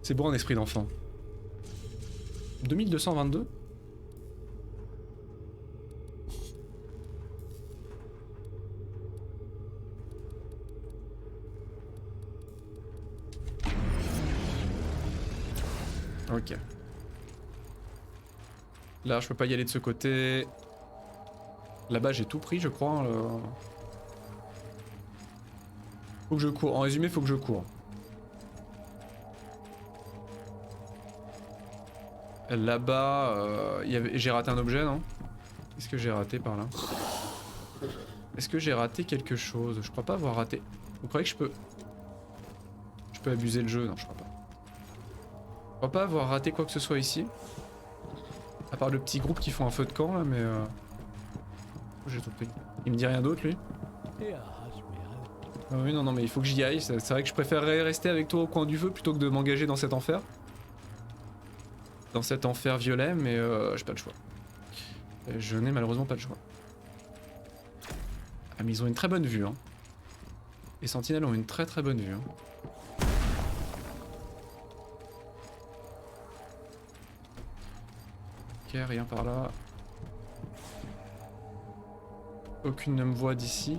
C'est beau un esprit d'enfant. 2222. Ok. Là, je peux pas y aller de ce côté. Là-bas, j'ai tout pris, je crois. Hein, Faut que je cours. En résumé, faut que je cours. Là-bas, j'ai raté un objet, non? Qu'est-ce que j'ai raté par là? Est-ce que j'ai raté quelque chose? Je crois pas avoir raté. Vous croyez que je peux... Je peux abuser le jeu? Non, je crois pas. Je crois pas avoir raté quoi que ce soit ici. À part le petit groupe qui font un feu de camp là, mais j'ai tout pris. Il me dit rien d'autre lui? Ah oui, non, mais il faut que j'y aille. C'est vrai que je préférerais rester avec toi au coin du feu plutôt que de m'engager dans cet enfer. Dans cet enfer violet, mais j'ai pas le choix. Je n'ai malheureusement pas le choix. Ah, mais ils ont une très bonne vue, hein. Les sentinelles ont une très bonne vue, hein. Ok, rien par là. Aucune ne me voit d'ici.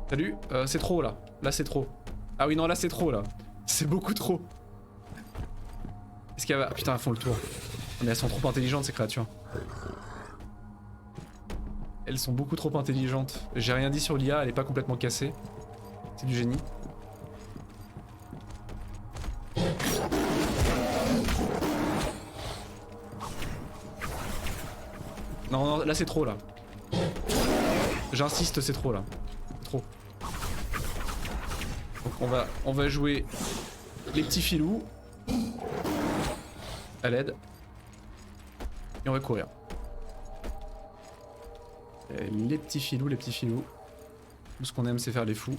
Salut, c'est trop là. Là c'est trop. Ah oui non là c'est trop là. C'est beaucoup trop. Est-ce qu'elle va... Ah, putain elles font le tour. Mais elles sont trop intelligentes ces créatures. Elles sont beaucoup trop intelligentes. J'ai rien dit sur l'IA, elle est pas complètement cassée. C'est du génie. Non, non, là c'est trop là. J'insiste, c'est trop là. Trop. Donc on va jouer les petits filous. À l'aide. Et on va courir. Et les petits filous, les petits filous. Tout ce qu'on aime c'est faire les fous.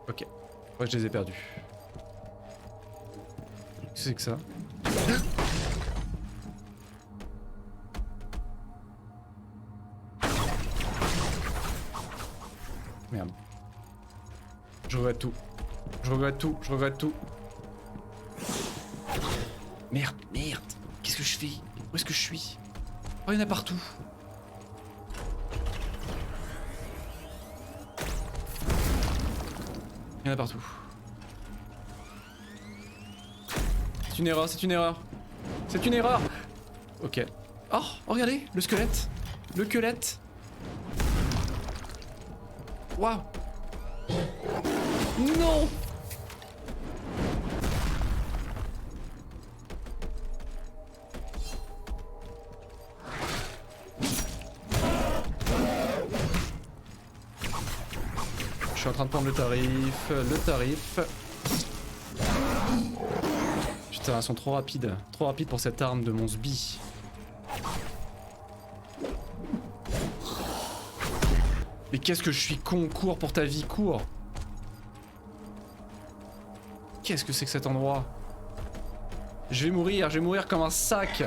Ok. Moi je les ai perdus. Qu'est-ce que c'est que ça? Merde. Je regrette tout. Je regrette tout. Je regrette tout. Merde, merde. Qu'est-ce que je fais? Où est-ce que je suis? Oh, il y en a partout. Il y en a partout. C'est une erreur, c'est une erreur. C'est une erreur. Ok. Oh, regardez, le squelette. Le squelette. Waouh. Non. Je suis en train de prendre le tarif. Putain, elles sont trop rapides. Trop rapides pour cette arme de mon sbi. Mais qu'est-ce que je suis con, cours pour ta vie, cours. Qu'est-ce que c'est que cet endroit? Je vais mourir comme un sac.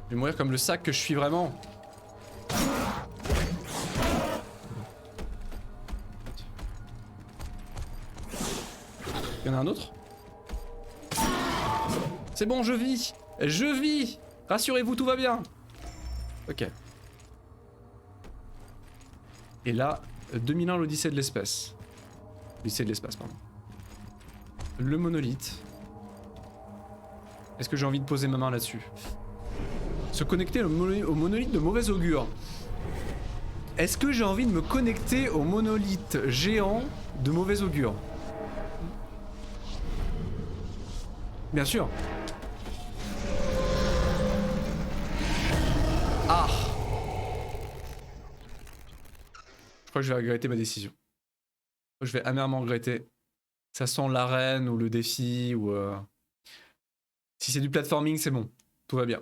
Je vais mourir comme le sac que je suis vraiment. Il y en a un autre? C'est bon, je vis. Je vis. Rassurez-vous, tout va bien. Ok. Et là, 2001, l'Odyssée de l'espace. L'Odyssée de l'espace, pardon. Le monolithe. Est-ce que j'ai envie de poser ma main là-dessus? Se connecter au monolithe de mauvais augure. Est-ce que j'ai envie de me connecter au monolithe géant de mauvais augure? Bien sûr. Ah. Je crois que je vais regretter ma décision. Je vais amèrement regretter. Ça sent l'arène ou le défi ou... Si c'est du platforming, c'est bon. Tout va bien.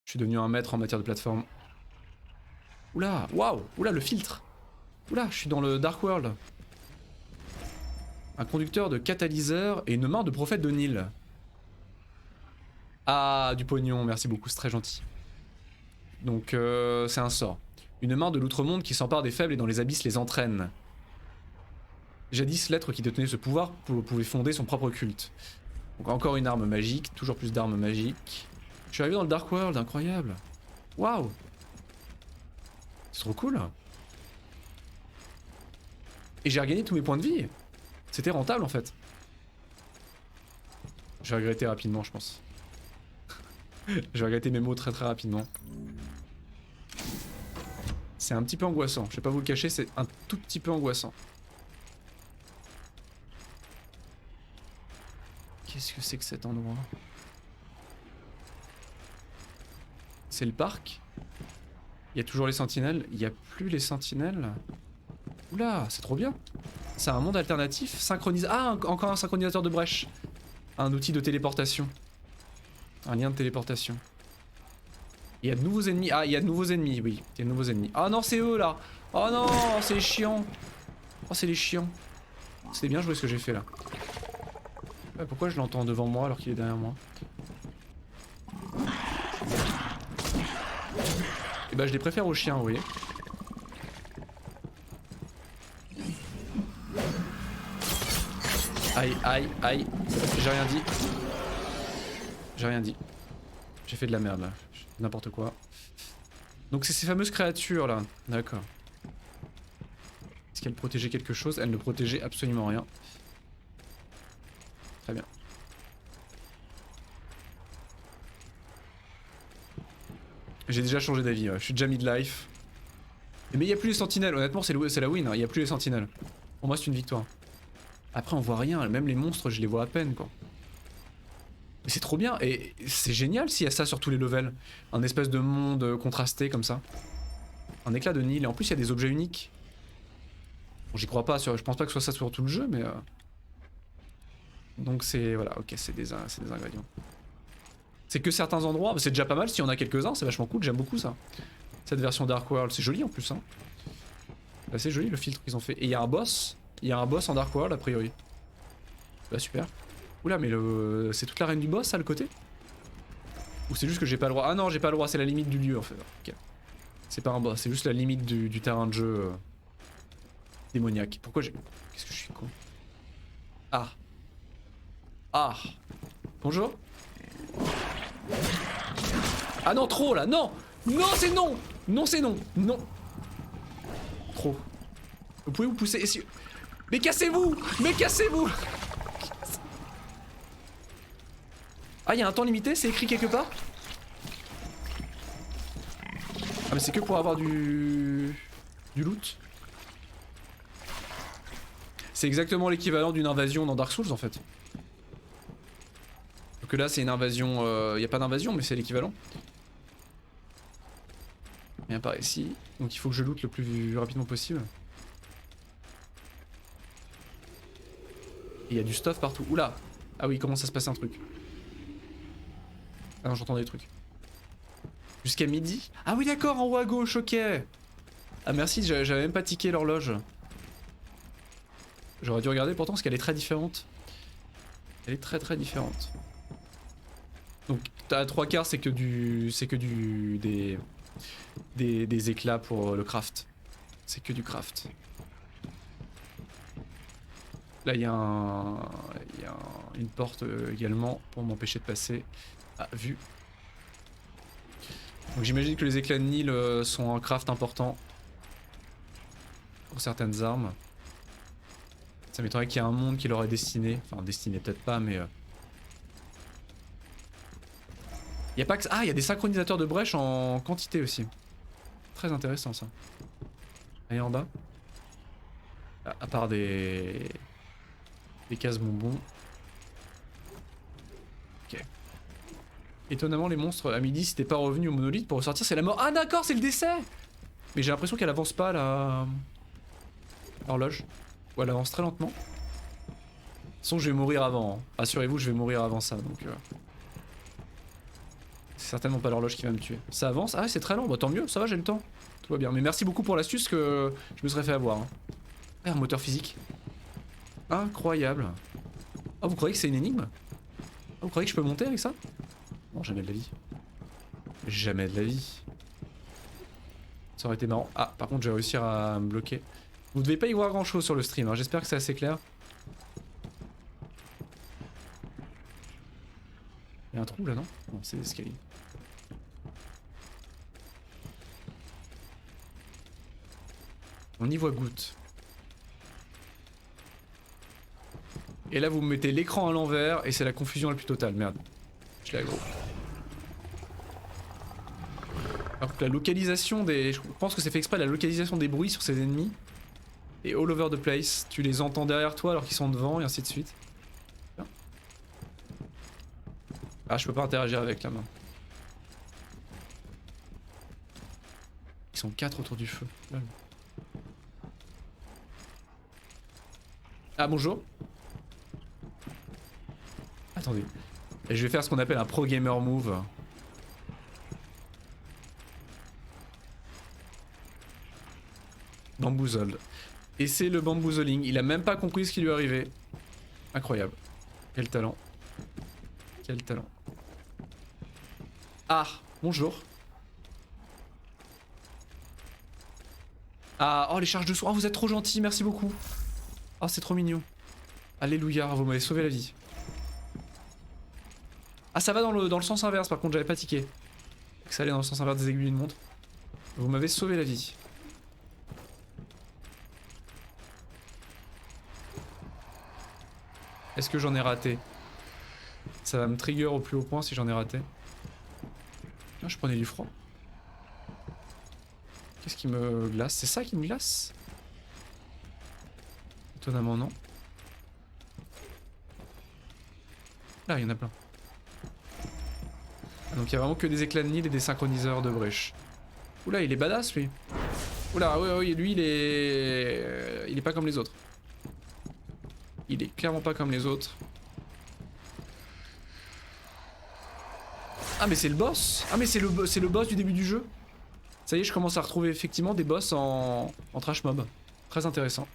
Je suis devenu un maître en matière de plateforme. Oula, waouh, oula, le filtre. Oula, je suis dans le Dark World. Un conducteur de catalyseur et une main de prophète de Nil. Ah, du pognon, merci beaucoup, c'est très gentil. Donc c'est un sort. Une main de l'outre-monde qui s'empare des faibles et dans les abysses les entraîne. Jadis, l'être qui détenait ce pouvoir pouvait fonder son propre culte. Donc encore une arme magique, toujours plus d'armes magiques. Je suis arrivé dans le Dark World, incroyable. Waouh. C'est trop cool. Et j'ai regagné tous mes points de vie. C'était rentable en fait. Je vais regretter rapidement, je pense. Je vais regretter mes mots très rapidement. C'est un petit peu angoissant, je vais pas vous le cacher, c'est un tout petit peu angoissant. Qu'est-ce que c'est que cet endroit? C'est le parc? Il y a toujours les sentinelles? Il n'y a plus les sentinelles? Oula, c'est trop bien. C'est un monde alternatif, synchronisé. Ah, encore un synchronisateur de brèche. Un outil de téléportation. Un lien de téléportation. Il y a de nouveaux ennemis. Ah, il y a de nouveaux ennemis, oui. Il y a de nouveaux ennemis. Ah non, c'est eux là. Oh non, c'est les chiants. Oh, c'est les chiants. C'était bien joué ce que j'ai fait là. Pourquoi je l'entends devant moi alors qu'il est derrière moi? Et bah je les préfère aux chiens, vous voyez. Aïe, aïe, aïe. J'ai rien dit. J'ai rien dit. J'ai fait de la merde là. N'importe quoi. Donc c'est ces fameuses créatures là. D'accord. Est-ce qu'elle protégeait quelque chose? Elle ne protégeait absolument rien. Très bien. J'ai déjà changé d'avis, ouais. Je suis déjà mid-life. Mais il n'y a plus les sentinelles, honnêtement c'est la win, hein. Il n'y a plus les sentinelles. Pour moi c'est une victoire. Après on voit rien, même les monstres je les vois à peine quoi. Mais c'est trop bien, et c'est génial s'il y a ça sur tous les levels. Un espèce de monde contrasté comme ça. Un éclat de Nil, et en plus il y a des objets uniques. Bon, j'y crois pas, je pense pas que ce soit ça sur tout le jeu, mais... Donc c'est... Voilà, ok, c'est des ingrédients. C'est que certains endroits, c'est déjà pas mal, s'il y en a quelques-uns, c'est vachement cool, j'aime beaucoup ça. Cette version Dark World, c'est joli en plus, hein. Bah, c'est joli le filtre qu'ils ont fait. Et il y a un boss en Dark World a priori. Bah super. Oula, mais c'est toute l'arène du boss ça le côté? Ou c'est juste que j'ai pas le droit? Ah non, j'ai pas le droit, c'est la limite du lieu en fait. Ok. C'est pas un boss, c'est juste la limite du terrain de jeu démoniaque. Pourquoi j'ai... Qu'est-ce que je suis con? Ah. Ah. Bonjour. Ah non, trop là, non. Non, c'est non. Non, c'est non. Non. Trop. Vous pouvez vous pousser. Mais cassez-vous. Mais cassez-vous. Ah, il y a un temps limité, c'est écrit quelque part? Ah, mais c'est que pour avoir du loot. C'est exactement l'équivalent d'une invasion dans Dark Souls en fait. Donc là c'est une invasion, y a pas d'invasion mais c'est l'équivalent. Rien par ici, donc il faut que je loot le plus rapidement possible. Et il y a du stuff partout. Oula. Ah oui, il commence à se passer un truc. Ah non, j'entends des trucs. Jusqu'à midi? Ah oui d'accord, en haut à gauche, ok. Ah merci, j'avais même pas tiqué l'horloge. J'aurais dû regarder pourtant parce qu'elle est très différente. Elle est très différente. Donc t'as 3/4 c'est que des éclats pour le craft. C'est que du craft. Là il y a une porte également pour m'empêcher de passer. Ah, vue. Donc j'imagine que les éclats de Nil sont un craft important pour certaines armes. Ça m'étonnerait qu'il y ait un monde qui leur est destiné. Enfin destiné peut-être pas mais... Y a pas que... Ah, il y a des synchronisateurs de brèche en quantité aussi. Très intéressant ça. Allez en bas. À part des cases bonbons. Ok. Étonnamment les monstres à midi si t'es pas revenu au monolithe pour ressortir c'est la mort. Ah d'accord c'est le décès. Mais j'ai l'impression qu'elle avance pas la... l'horloge. Ou elle avance très lentement. De toute façon je vais mourir avant. Hein. Rassurez-vous je vais mourir avant ça donc... C'est certainement pas l'horloge qui va me tuer. Ça avance? Ah c'est très lent, bah tant mieux, ça va j'ai le temps. Tout va bien, mais merci beaucoup pour l'astuce que je me serais fait avoir. Hein. Ah, un moteur physique. Incroyable. Ah vous croyez que c'est une énigme? Ah, vous croyez que je peux monter avec ça? Non, jamais de la vie. Jamais de la vie. Ça aurait été marrant. Ah, par contre, je vais réussir à me bloquer. Vous devez pas y voir grand chose sur le stream, hein. J'espère que c'est assez clair. Il y a un trou là, non? Non, c'est l'escalier. On y voit goutte. Et là, vous me mettez l'écran à l'envers et c'est la confusion la plus totale. Merde. Je l'ai aggro. Alors que la localisation des... Je pense que c'est fait exprès, la localisation des bruits sur ces ennemis est all over the place. Tu les entends derrière toi alors qu'ils sont devant et ainsi de suite. Ah, je peux pas interagir avec la main. Ils sont 4 autour du feu. Ah, bonjour. Attendez. Et je vais faire ce qu'on appelle un pro gamer move. Bamboozled. Et c'est le bamboozling. Il a même pas compris ce qui lui est arrivé. Incroyable. Quel talent. Quel talent. Ah, bonjour. Ah, oh les charges de soins. Oh, vous êtes trop gentil, merci beaucoup. Oh, c'est trop mignon. Alléluia, vous m'avez sauvé la vie. Ah, ça va dans le sens inverse, par contre, j'avais pas tiqué. Que ça allait dans le sens inverse des aiguilles d'une montre. Vous m'avez sauvé la vie. Est-ce que j'en ai raté? Ça va me trigger au plus haut point si j'en ai raté. Ah, je prenais du froid. Qu'est-ce qui me glace? C'est ça qui me glace? Étonnamment non. Là, il y en a plein. Ah, donc il y a vraiment que des éclats de nid et des synchroniseurs de brèche. Oula, il est badass lui. Oula, oui, lui il est pas comme les autres. Il est clairement pas comme les autres. Ah mais c'est le boss. Ah mais c'est le boss du début du jeu. Ça y est, je commence à retrouver effectivement des boss en trash mob. Très intéressant.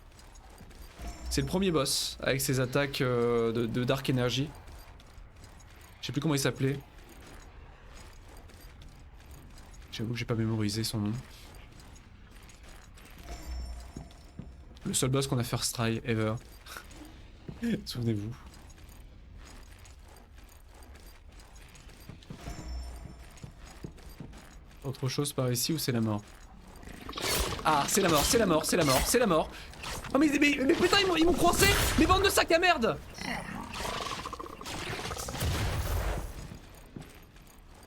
C'est le premier boss avec ses attaques de Dark Energy. Je sais plus comment il s'appelait. J'avoue que j'ai pas mémorisé son nom. Le seul boss qu'on a first try ever. Souvenez-vous. Autre chose par ici ou c'est la mort? Ah, c'est la mort, c'est la mort, c'est la mort, c'est la mort. Oh mais putain, ils m'ont coincé. Mais bande de sacs à merde.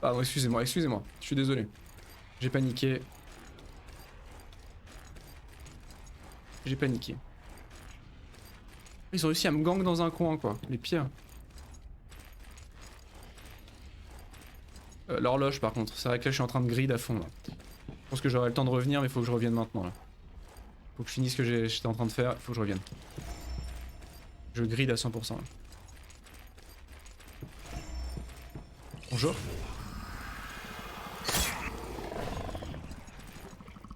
Pardon, excusez-moi, excusez-moi. Je suis désolé. J'ai paniqué. J'ai paniqué. Ils ont réussi à me gang dans un coin, quoi. Les pires. L'horloge, par contre. C'est vrai que là, je suis en train de grid à fond, là. Je pense que j'aurai le temps de revenir, mais il faut que je revienne maintenant, là. Faut que je finisse ce que j'étais en train de faire. Il faut que je revienne. Je grid à 100%, là. Bonjour.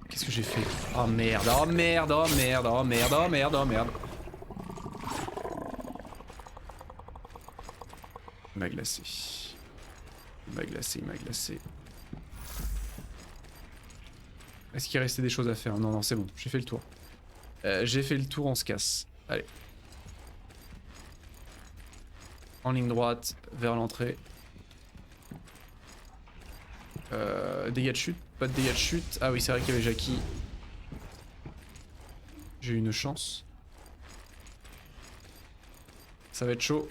Qu'est-ce que j'ai fait? Oh merde, oh merde, oh merde, oh merde, oh merde, oh merde. Il m'a glacé. Il m'a glacé, il m'a glacé. Est-ce qu'il restait des choses à faire? Non, non, c'est bon, j'ai fait le tour. J'ai fait le tour, on se casse. Allez. En ligne droite, vers l'entrée. Dégâts de chute, pas de dégâts de chute. Ah oui, c'est vrai qu'il y avait Jackie. J'ai eu une chance. Ça va être chaud.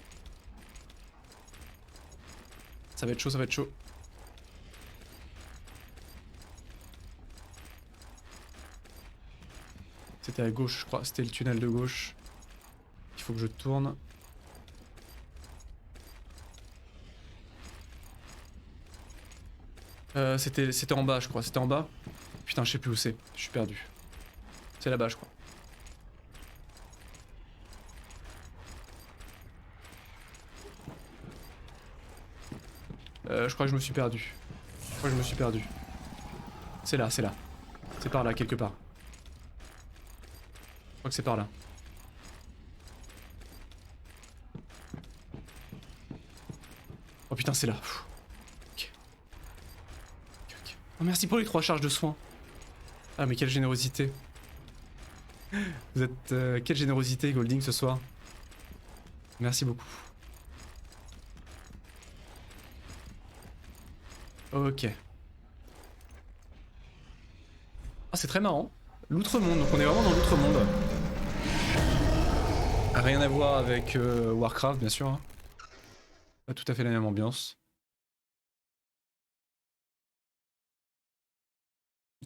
Ça va être chaud, ça va être chaud. C'était à gauche, je crois. C'était le tunnel de gauche. Il faut que je tourne. C'était en bas, je crois. C'était en bas. Putain, je sais plus où c'est. Je suis perdu. C'est là-bas, je crois. Je crois que je me suis perdu. Je crois que je me suis perdu. C'est là, c'est là. C'est par là, quelque part. Je crois que c'est par là. Oh putain, c'est là. Oh, merci pour les 3 charges de soins. Ah mais quelle générosité. Vous êtes... quelle générosité Golding ce soir. Merci beaucoup. Ok. Ah c'est très marrant. L'Outre-Monde, donc on est vraiment dans l'Outre-Monde. Rien à voir avec Warcraft bien sûr. Hein. Pas tout à fait la même ambiance.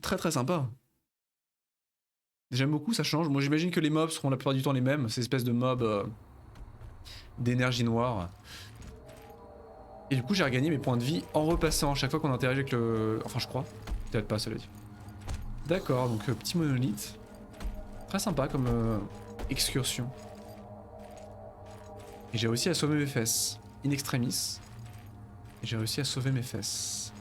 Très très sympa. J'aime beaucoup, ça change. Moi j'imagine que les mobs seront la plupart du temps les mêmes, ces espèces de mobs d'énergie noire. Et du coup j'ai regagné mes points de vie en repassant chaque fois qu'on interagit avec le... Enfin je crois. Peut-être pas cela dit. D'accord, donc petit monolithe. Très sympa comme excursion. Et j'ai réussi à sauver mes fesses. In extremis. Et j'ai réussi à sauver mes fesses.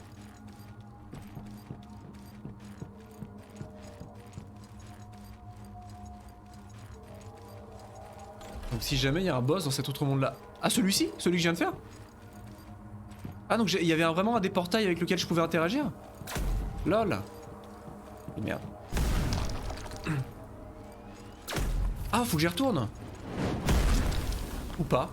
Donc si jamais il y a un boss dans cet autre monde là... Ah celui-ci? Celui que je viens de faire? Ah donc il y avait vraiment des portails avec lesquels je pouvais interagir? Lol. Et merde. Ah faut que j'y retourne. Ou pas.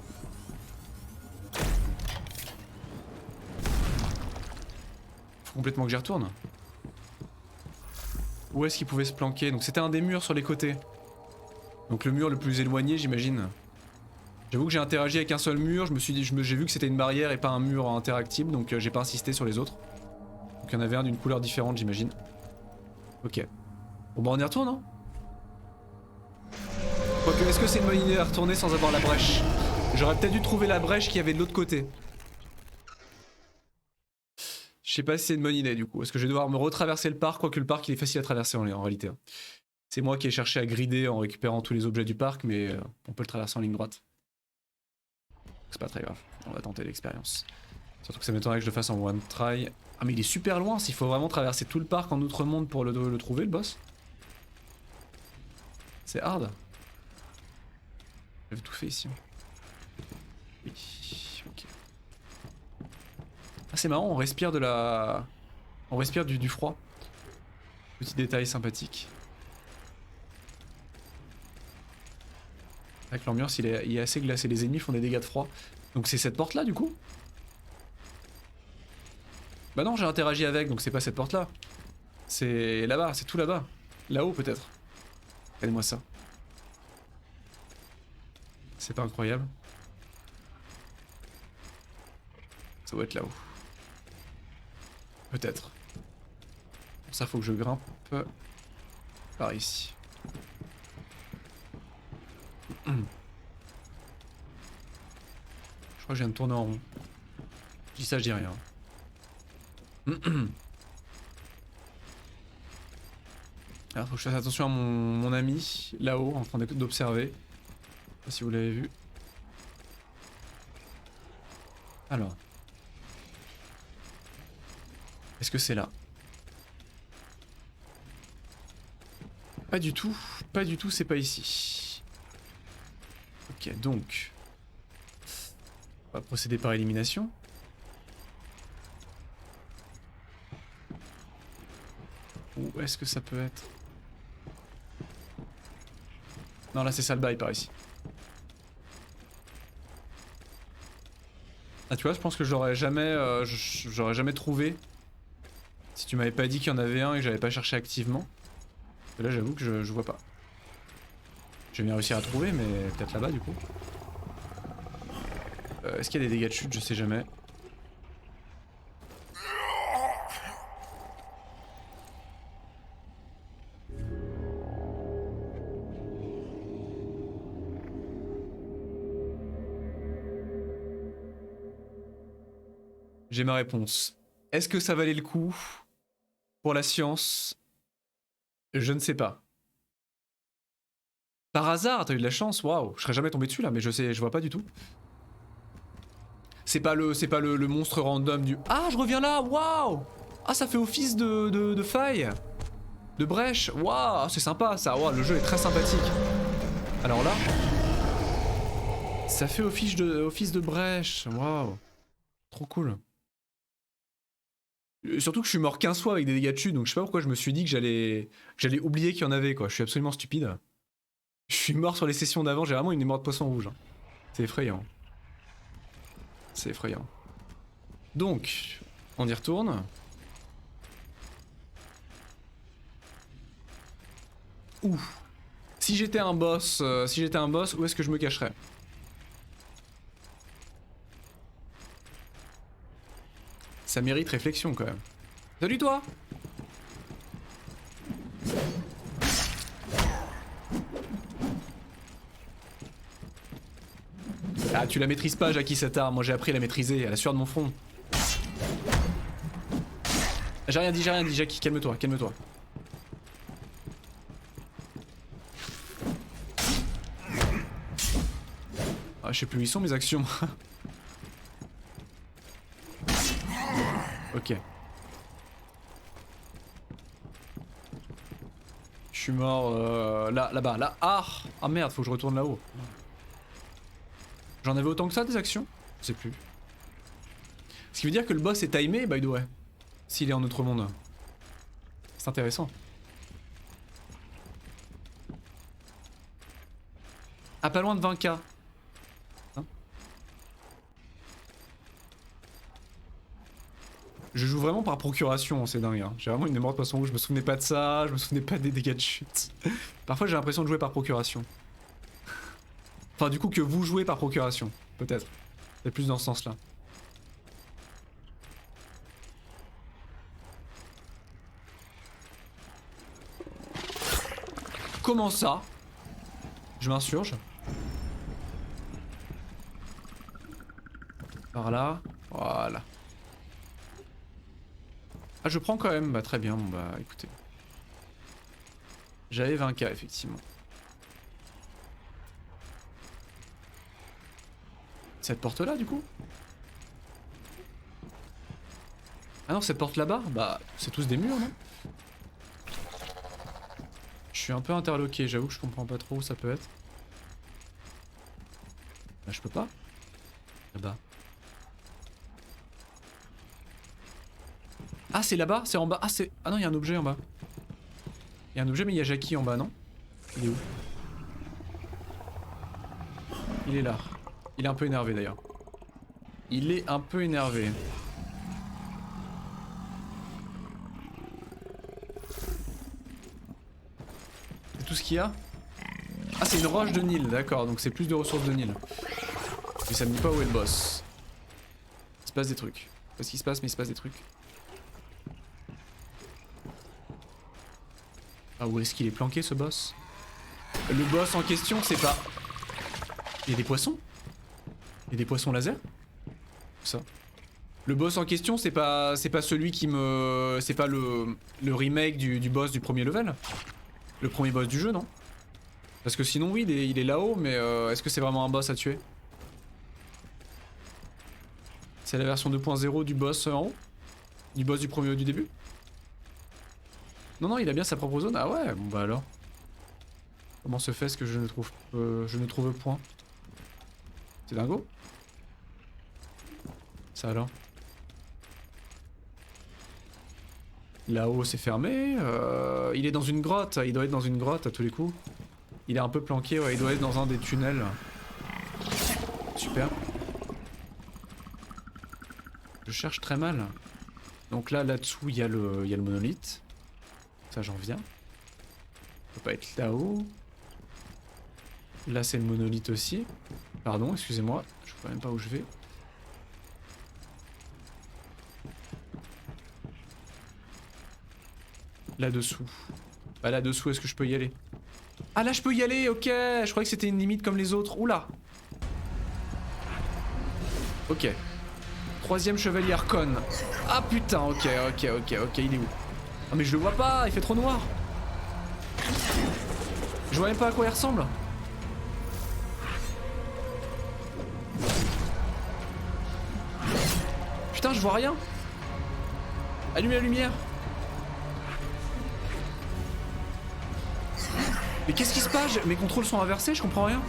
Faut complètement que j'y retourne. Où est-ce qu'il pouvait se planquer? Donc c'était un des murs sur les côtés. Donc le mur le plus éloigné j'imagine. J'avoue que j'ai interagi avec un seul mur, je me suis dit, j'ai vu que c'était une barrière et pas un mur interactible, donc j'ai pas insisté sur les autres. Donc il y en avait un d'une couleur différente j'imagine. Ok. Bon bah on y retourne hein. Quoique est-ce que c'est une bonne idée à retourner sans avoir la brèche? J'aurais peut-être dû trouver la brèche qu'il y avait de l'autre côté. Je sais pas si c'est une bonne idée du coup. Est-ce que je vais devoir me retraverser le parc, quoique le parc il est facile à traverser en réalité. C'est moi qui ai cherché à grider en récupérant tous les objets du parc, mais on peut le traverser en ligne droite. C'est pas très grave, on va tenter l'expérience. Surtout que ça m'étonnerait que je le fasse en one try. Ah mais il est super loin, s'il faut vraiment traverser tout le parc en Outre-Monde pour le trouver le boss. C'est hard. J'avais tout fait ici. Oui, ok. Ah c'est marrant, on respire de la... On respire du froid. Petit détail sympathique. Avec l'ambiance il est assez glacé, les ennemis font des dégâts de froid. Donc c'est cette porte là du coup? Bah non j'ai interagi avec donc c'est pas cette porte là. C'est là-bas, c'est tout là-bas. Là-haut peut-être. Regardez-moi ça. C'est pas incroyable? Ça doit être là-haut. Peut-être. Pour ça faut que je grimpe par ici. Je crois que je viens de tourner en rond. Je dis ça, je dis rien. Alors faut que je fasse attention à mon ami là-haut en train d'observer. Je sais pas si vous l'avez vu. Alors. Est-ce que c'est là? Pas du tout, c'est pas ici. Ok, donc... On va procéder par élimination. Où est-ce que ça peut être? Non, là c'est ça le bail par ici. Ah tu vois, je pense que j'aurais jamais trouvé si tu m'avais pas dit qu'il y en avait un et que j'avais pas cherché activement. Et là j'avoue que je vois pas. Je vais bien réussir à trouver mais peut-être là-bas du coup. Est-ce qu'il y a des dégâts de chute? Je sais jamais. J'ai ma réponse. Est-ce que ça valait le coup pour la science? Je ne sais pas. Par hasard, t'as eu de la chance, waouh, je serais jamais tombé dessus là, mais je vois pas du tout. C'est pas le monstre random du... Ah, je reviens là, waouh. Ah, ça fait office de faille. De brèche, waouh, c'est sympa ça, waouh, le jeu est très sympathique. Alors là... Ça fait office de brèche, waouh. Trop cool. Surtout que je suis mort 15 fois avec des dégâts de chute, donc je sais pas pourquoi je me suis dit que j'allais oublier qu'il y en avait, quoi. Je suis absolument stupide. Je suis mort sur les sessions d'avant, j'ai vraiment une mémoire de poisson rouge. Hein. C'est effrayant. C'est effrayant. Donc, on y retourne. Ouh. Si j'étais un boss, où est-ce que je me cacherais? Ça mérite réflexion quand même. Salut toi! Ah, tu la maîtrises pas, Jackie, cette arme. Moi j'ai appris à la maîtriser, à la sueur de mon front. J'ai rien dit, Jackie, calme-toi, calme-toi. Ah, je sais plus où ils sont mes actions. Ok. Je suis mort là-bas, là. Ah merde, faut que je retourne là-haut. J'en avais autant que ça des actions? Je sais plus. Ce qui veut dire que le boss est timé, by the way. S'il est en autre monde. C'est intéressant. Ah, pas loin de 20k. Hein? Je joue vraiment par procuration, c'est dingue. Hein. J'ai vraiment une mémoire de poisson rouge, je me souvenais pas de ça, je me souvenais pas des dégâts de chute. Parfois j'ai l'impression de jouer par procuration. Enfin du coup que vous jouez par procuration, peut-être. C'est plus dans ce sens-là. Comment ça? Je m'insurge. Par là, voilà. Ah je prends quand même, bah très bien, bon bah écoutez. J'avais 20k effectivement. Cette porte là du coup? Ah non, cette porte là-bas? Bah c'est tous des murs non? Je suis un peu interloqué, j'avoue que je comprends pas trop où ça peut être. Bah je peux pas. Là-bas. Ah c'est là-bas? C'est en bas? Ah c'est... Ah non, il y a un objet en bas. Il y a un objet mais il y a Jackie en bas, non? Il est où? Il est là. Il est un peu énervé d'ailleurs. Il est un peu énervé. C'est tout ce qu'il y a? Ah c'est une roche de Nil, d'accord, donc c'est plus de ressources de Nil. Mais ça me dit pas où est le boss. Il se passe des trucs. Je sais pas ce qui se passe mais il se passe des trucs. Ah où est-ce qu'il est planqué ce boss? Le boss en question c'est pas... Il y a des poissons? Il y a des poissons laser? Ça. Le boss en question c'est pas celui qui me... C'est pas le remake du boss du premier level? Le premier boss du jeu non? Parce que sinon oui il est là-haut mais est-ce que c'est vraiment un boss à tuer? C'est la version 2.0 du boss en haut? Du boss du début? Non non il a bien sa propre zone. Ah ouais bon bah alors. Comment se fait-ce que je ne trouve point? C'est dingo? Ça alors? Là-haut c'est fermé. Il est dans une grotte. Il doit être dans une grotte à tous les coups. Il est un peu planqué, ouais, il doit être dans un des tunnels. Super. Je cherche très mal. Donc là-dessous il y a le monolithe. Ça j'en viens. Ça peut pas être là-haut. Là c'est le monolithe aussi. Pardon, excusez-moi, je sais même pas où je vais. Là-dessous. Bah là-dessous, est-ce que je peux y aller? Ah là je peux y aller, ok. Je croyais que c'était une limite comme les autres. Oula. Ok. Troisième chevalier Archon. Ah putain, ok, il est où? Ah mais je le vois pas, il fait trop noir. Je vois même pas à quoi il ressemble. Putain, je vois rien. Allumez la lumière. Mais qu'est-ce qui se passe? Mes contrôles sont inversés, je comprends rien.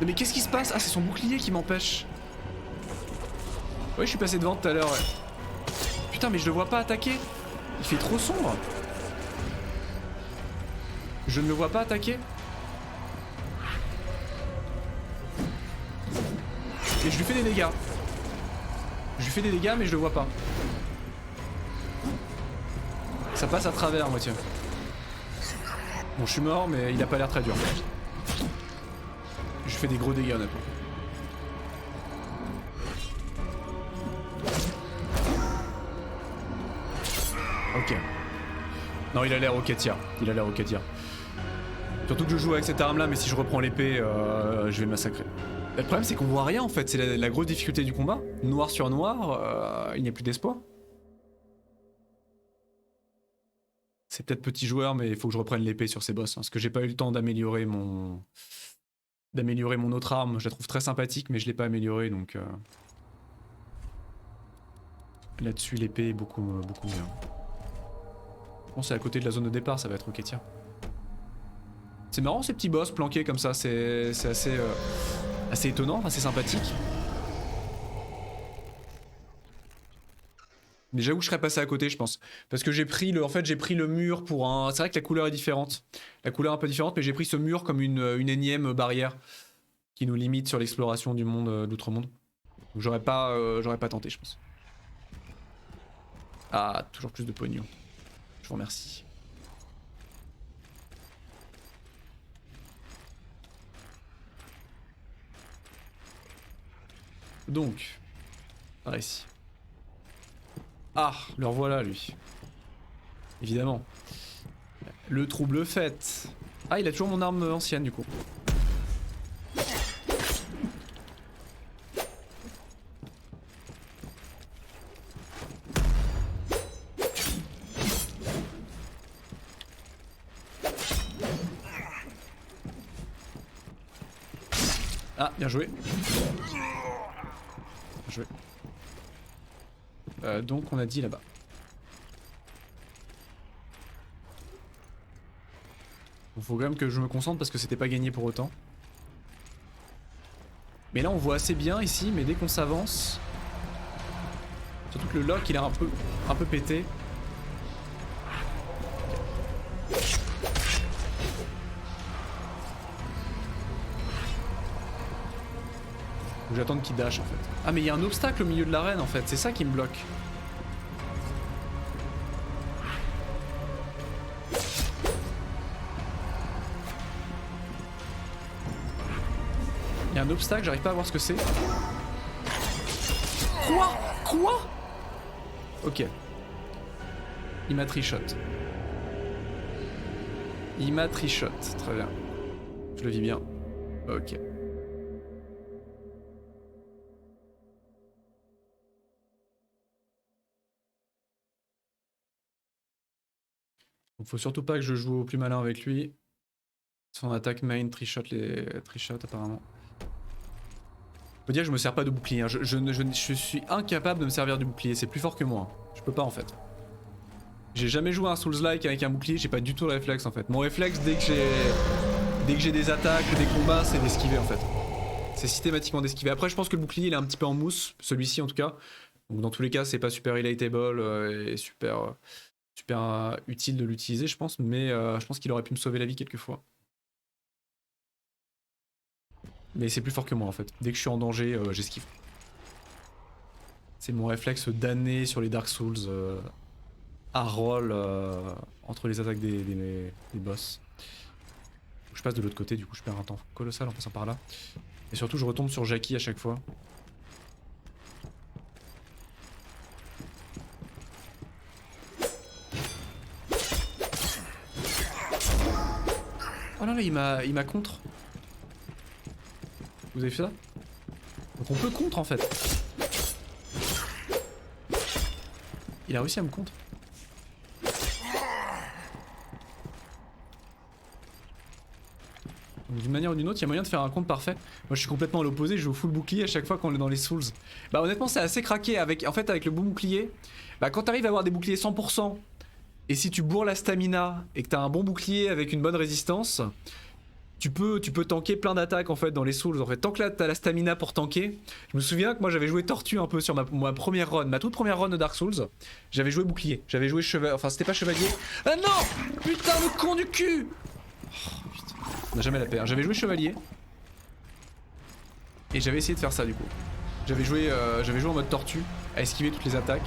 Non mais qu'est-ce qui se passe? Ah c'est son bouclier qui m'empêche. Oui je suis passé devant tout à l'heure ouais. Putain mais je le vois pas attaquer. Il fait trop sombre. Je ne le vois pas attaquer. Et je lui fais des dégâts. Je lui fais des dégâts mais je le vois pas. Ça passe à travers moi tiens. Bon je suis mort mais il a pas l'air très dur. Je fais des gros dégâts honnêtement. Ok. Non il a l'air ok tiens. Il a l'air ok tiens. Surtout que je joue avec cette arme là mais si je reprends l'épée je vais le massacrer. Le problème c'est qu'on voit rien en fait, c'est la grosse difficulté du combat. Noir sur noir, il n'y a plus d'espoir. C'est peut-être petit joueur mais il faut que je reprenne l'épée sur ces boss. Hein, parce que j'ai pas eu le temps d'améliorer mon autre arme. Je la trouve très sympathique mais je l'ai pas améliorée donc... Là-dessus l'épée est beaucoup mieux. Bon c'est à côté de la zone de départ, ça va être ok tiens. C'est marrant ces petits boss planqués comme ça, c'est assez étonnant, assez sympathique. Mais j'avoue que je serais passé à côté je pense. Parce que j'ai pris le mur pour un... C'est vrai que la couleur est différente. La couleur est un peu différente mais j'ai pris ce mur comme une énième barrière qui nous limite sur l'exploration du monde, d'outre-monde. Donc j'aurais pas tenté je pense. Ah, toujours plus de pognon. Je vous remercie. Donc, par ici. Ah, le revoilà lui. Évidemment. Le trouble fait. Ah, il a toujours mon arme ancienne du coup. Ah, bien joué. Bien joué. Donc on a dit là-bas. Il faut quand même que je me concentre parce que c'était pas gagné pour autant. Mais là on voit assez bien ici, mais dès qu'on s'avance... Surtout que le lock il est un peu pété. Faut que j'attende qu'il dash en fait. Ah mais il y a un obstacle au milieu de l'arène en fait, c'est ça qui me bloque. Il y a un obstacle, j'arrive pas à voir ce que c'est. Quoi? Ok. Il m'a trichot. Il m'a trichot, très bien. Je le vis bien. Ok. Donc faut surtout pas que je joue au plus malin avec lui. Son attaque main trichot apparemment. Faut dire que je me sers pas de bouclier, hein. Je suis incapable de me servir du bouclier, c'est plus fort que moi. Je peux pas en fait. J'ai jamais joué un Souls-like avec un bouclier, j'ai pas du tout le réflexe en fait. Mon réflexe dès que j'ai des attaques, des combats, c'est d'esquiver en fait. C'est systématiquement d'esquiver. Après je pense que le bouclier il est un petit peu en mousse, celui-ci en tout cas. Donc dans tous les cas c'est pas super relatable et super utile de l'utiliser je pense. Mais je pense qu'il aurait pu me sauver la vie quelques fois. Mais c'est plus fort que moi en fait. Dès que je suis en danger, j'esquive. C'est mon réflexe damné sur les Dark Souls à roll entre les attaques des boss. Je passe de l'autre côté, du coup je perds un temps colossal en passant par là. Et surtout je retombe sur Jackie à chaque fois. Oh là là, il m'a contre. Vous avez fait ça? Donc on peut contre en fait. Il a réussi à me contre. D'une manière ou d'une autre, il y a moyen de faire un compte parfait. Moi je suis complètement à l'opposé, je joue full bouclier à chaque fois qu'on est dans les Souls. Bah honnêtement c'est assez craqué avec le bon bouclier. Bah quand t'arrives à avoir des boucliers 100%, et si tu bourres la stamina et que t'as un bon bouclier avec une bonne résistance, tu peux tanker plein d'attaques en fait dans les Souls. En fait, tant que là t'as la stamina pour tanker. Je me souviens que moi j'avais joué tortue un peu sur ma première run, ma toute première run de Dark Souls. J'avais joué bouclier, j'avais joué chevalier, enfin c'était pas chevalier. Ah non, putain le con du cul. Oh, putain. On n'a jamais la paix. J'avais joué chevalier et j'avais essayé de faire ça du coup. J'avais joué en mode tortue à esquiver toutes les attaques.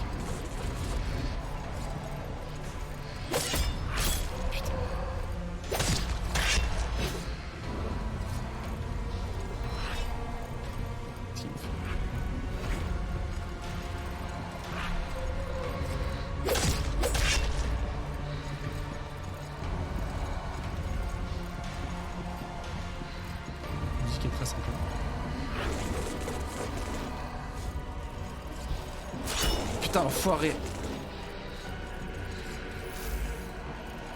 Putain, l'enfoiré.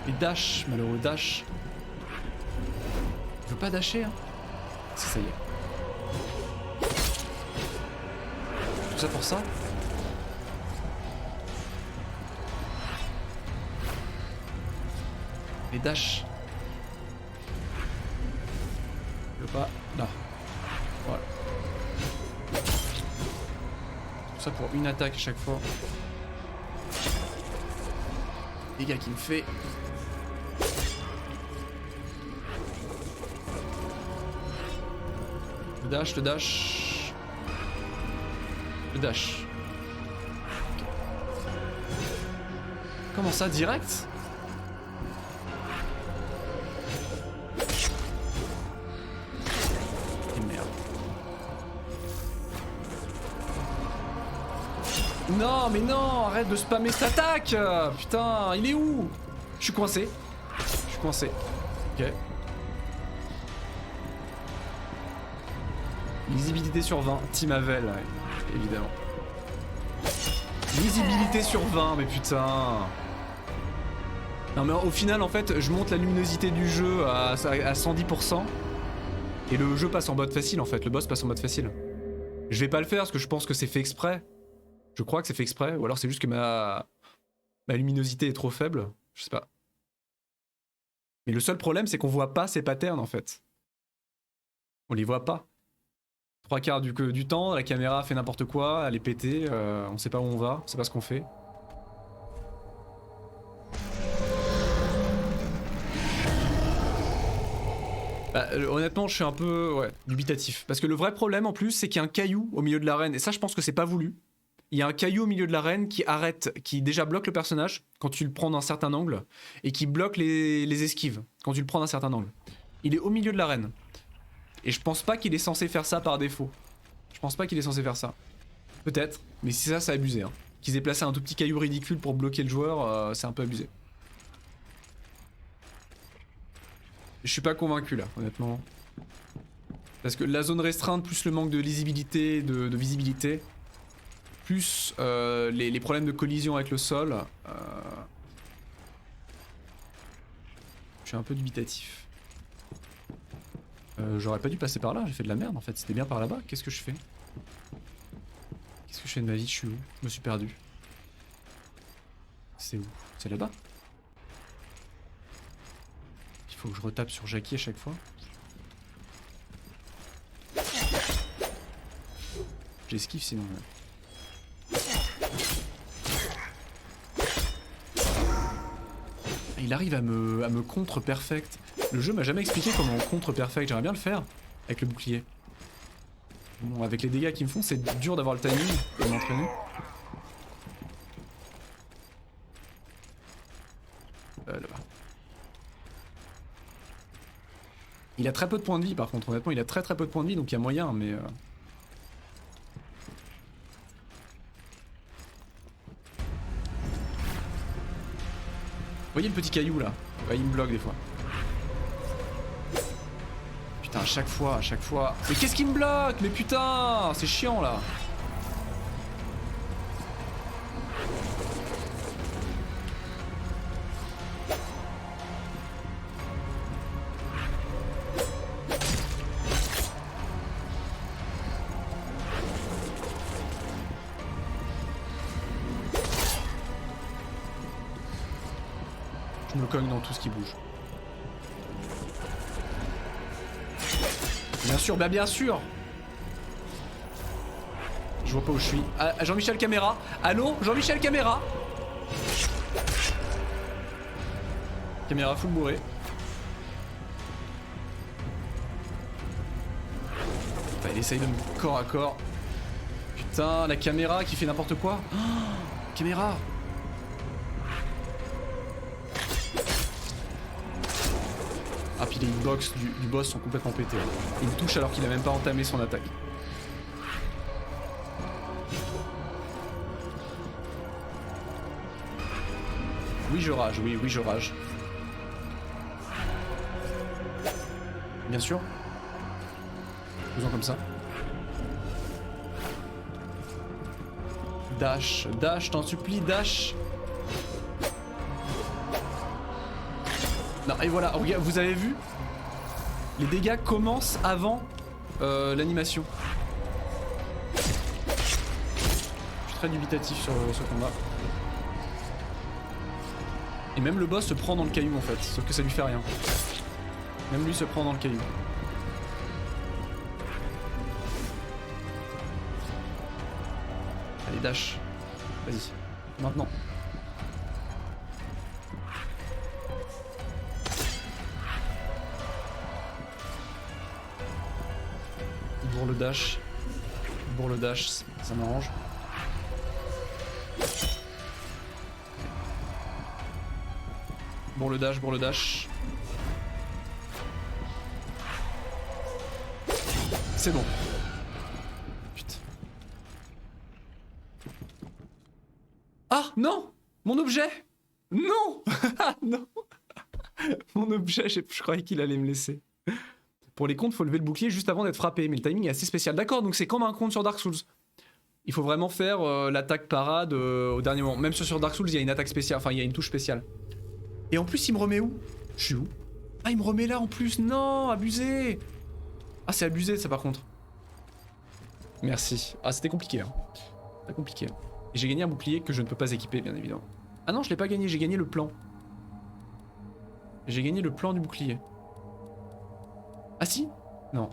Et dash, malheureux dash. Je veux pas dasher, hein. Si, ça y est. Tout ça pour ça. Et dash. Je veux pas. Là. Voilà. Ça pour une attaque à chaque fois. Les gars qui me fait. Le dash, le dash. Le dash. Okay. Comment ça, direct? Non, mais non, arrête de spammer cette attaque. Putain, il est où? Je suis coincé. Je suis coincé. Ok. Lisibilité sur 20. Team Havel, ouais, évidemment. Lisibilité sur 20, mais putain. Non, mais au final, en fait, je monte la luminosité du jeu à 110%. Et le jeu passe en mode facile, en fait. Le boss passe en mode facile. Je vais pas le faire parce que je pense que c'est fait exprès. Je crois que c'est fait exprès, ou alors c'est juste que ma luminosité est trop faible. Je sais pas. Mais le seul problème, c'est qu'on voit pas ces patterns en fait. On les voit pas. 3/4 du temps, la caméra fait n'importe quoi, elle est pétée, on sait pas où on va, on sait pas ce qu'on fait. Bah, honnêtement, je suis un peu dubitatif. Parce que le vrai problème en plus, c'est qu'il y a un caillou au milieu de l'arène, et ça, je pense que c'est pas voulu. Il y a un caillou au milieu de l'arène qui déjà bloque le personnage quand tu le prends d'un certain angle et qui bloque les esquives quand tu le prends d'un certain angle. Il est au milieu de l'arène. Et je pense pas qu'il est censé faire ça par défaut. Je pense pas qu'il est censé faire ça. Peut-être, mais si ça, c'est abusé. Hein. Qu'ils aient placé un tout petit caillou ridicule pour bloquer le joueur, c'est un peu abusé. Je suis pas convaincu là, honnêtement. Parce que la zone restreinte plus le manque de lisibilité, de visibilité, plus les problèmes de collision avec le sol, je suis un peu dubitatif. J'aurais pas dû passer par là, j'ai fait de la merde en fait, c'était bien par là-bas, qu'est-ce que je fais? Qu'est-ce que je fais de ma vie? Je suis où? Je me suis perdu. C'est où? C'est là-bas? Il faut que je retape sur Jackie à chaque fois. J'esquive sinon. Il arrive à me contre perfect. Le jeu m'a jamais expliqué comment on contre perfect. J'aimerais bien le faire avec le bouclier. Bon, avec les dégâts qu'ils me font, c'est dur d'avoir le timing pour m'entraîner. Là-bas. Il a très peu de points de vie par contre, honnêtement, il a très peu de points de vie donc il y a moyen, mais. Vous voyez le petit caillou là? Ouais, il me bloque des fois. Putain, à chaque fois. Mais qu'est-ce qui me bloque? Mais putain, c'est chiant là. Je me cogne dans tout ce qui bouge. Bien sûr, bah bien sûr. Je vois pas où je suis. Ah, Jean-Michel Caméra. Allô, Jean-Michel Caméra. Caméra full bourré. Putain, il essaye de me corps à corps. Putain, la caméra qui fait n'importe quoi. Oh, caméra. Ah, puis les hitbox du boss sont complètement pétés. Il me touche alors qu'il a même pas entamé son attaque. Oui, je rage, oui, je rage. Bien sûr. Faisons comme ça. Dash, dash, t'en supplie, dash. Non, et voilà, regarde, vous avez vu? Les dégâts commencent avant l'animation. Je suis très dubitatif sur ce combat. Et même le boss se prend dans le caillou en fait, sauf que ça lui fait rien. Même lui se prend dans le caillou. Allez, dash. Vas-y, maintenant. Bourre le dash. Bourre le dash, ça m'arrange. Bourre le dash, bourre le dash. C'est bon. Putain. Ah non! Mon objet! Non! Non! Mon objet, je croyais qu'il allait me laisser. Pour les comptes, faut lever le bouclier juste avant d'être frappé, mais le timing est assez spécial. D'accord, donc c'est comme un compte sur Dark Souls. Il faut vraiment faire l'attaque parade au dernier moment. Même sur Dark Souls, il y a une attaque spéciale, enfin il y a une touche spéciale. Et en plus, il me remet où? Je suis où? Ah, il me remet là en plus. Non, abusé. Ah, c'est abusé ça par contre. Merci. Ah, c'était compliqué. Hein. C'était compliqué. Et j'ai gagné un bouclier que je ne peux pas équiper, bien évidemment. Ah non, je l'ai pas gagné, j'ai gagné le plan. J'ai gagné le plan du bouclier. Ah si? Non.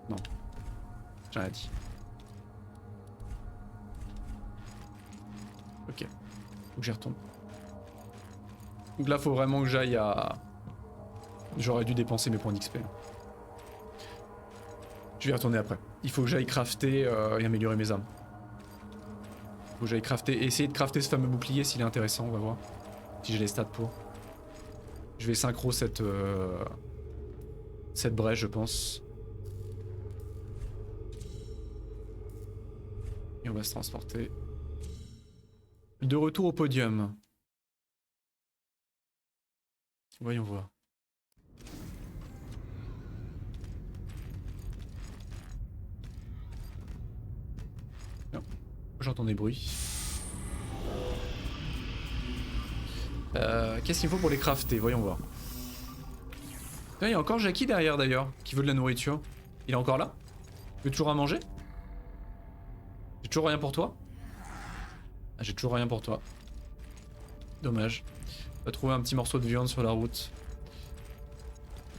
Non. J'ai rien dit. Ok. Faut que j'y retourne. Donc là, faut vraiment que j'aille à... J'aurais dû dépenser mes points d'XP. Je vais y retourner après. Il faut que j'aille crafter et améliorer mes armes. Faut que j'aille crafter, essayer de crafter ce fameux bouclier s'il est intéressant, on va voir. Si j'ai les stats pour. Je vais synchro cette brèche, je pense. Et on va se transporter. De retour au podium. Voyons voir. Non. J'entends des bruits. Qu'est-ce qu'il faut pour les crafter? Voyons voir. Il y a encore Jackie derrière d'ailleurs, qui veut de la nourriture. Il est encore là? Tu veux toujours à manger? J'ai toujours rien pour toi? Ah, j'ai toujours rien pour toi. Dommage. On va trouver un petit morceau de viande sur la route.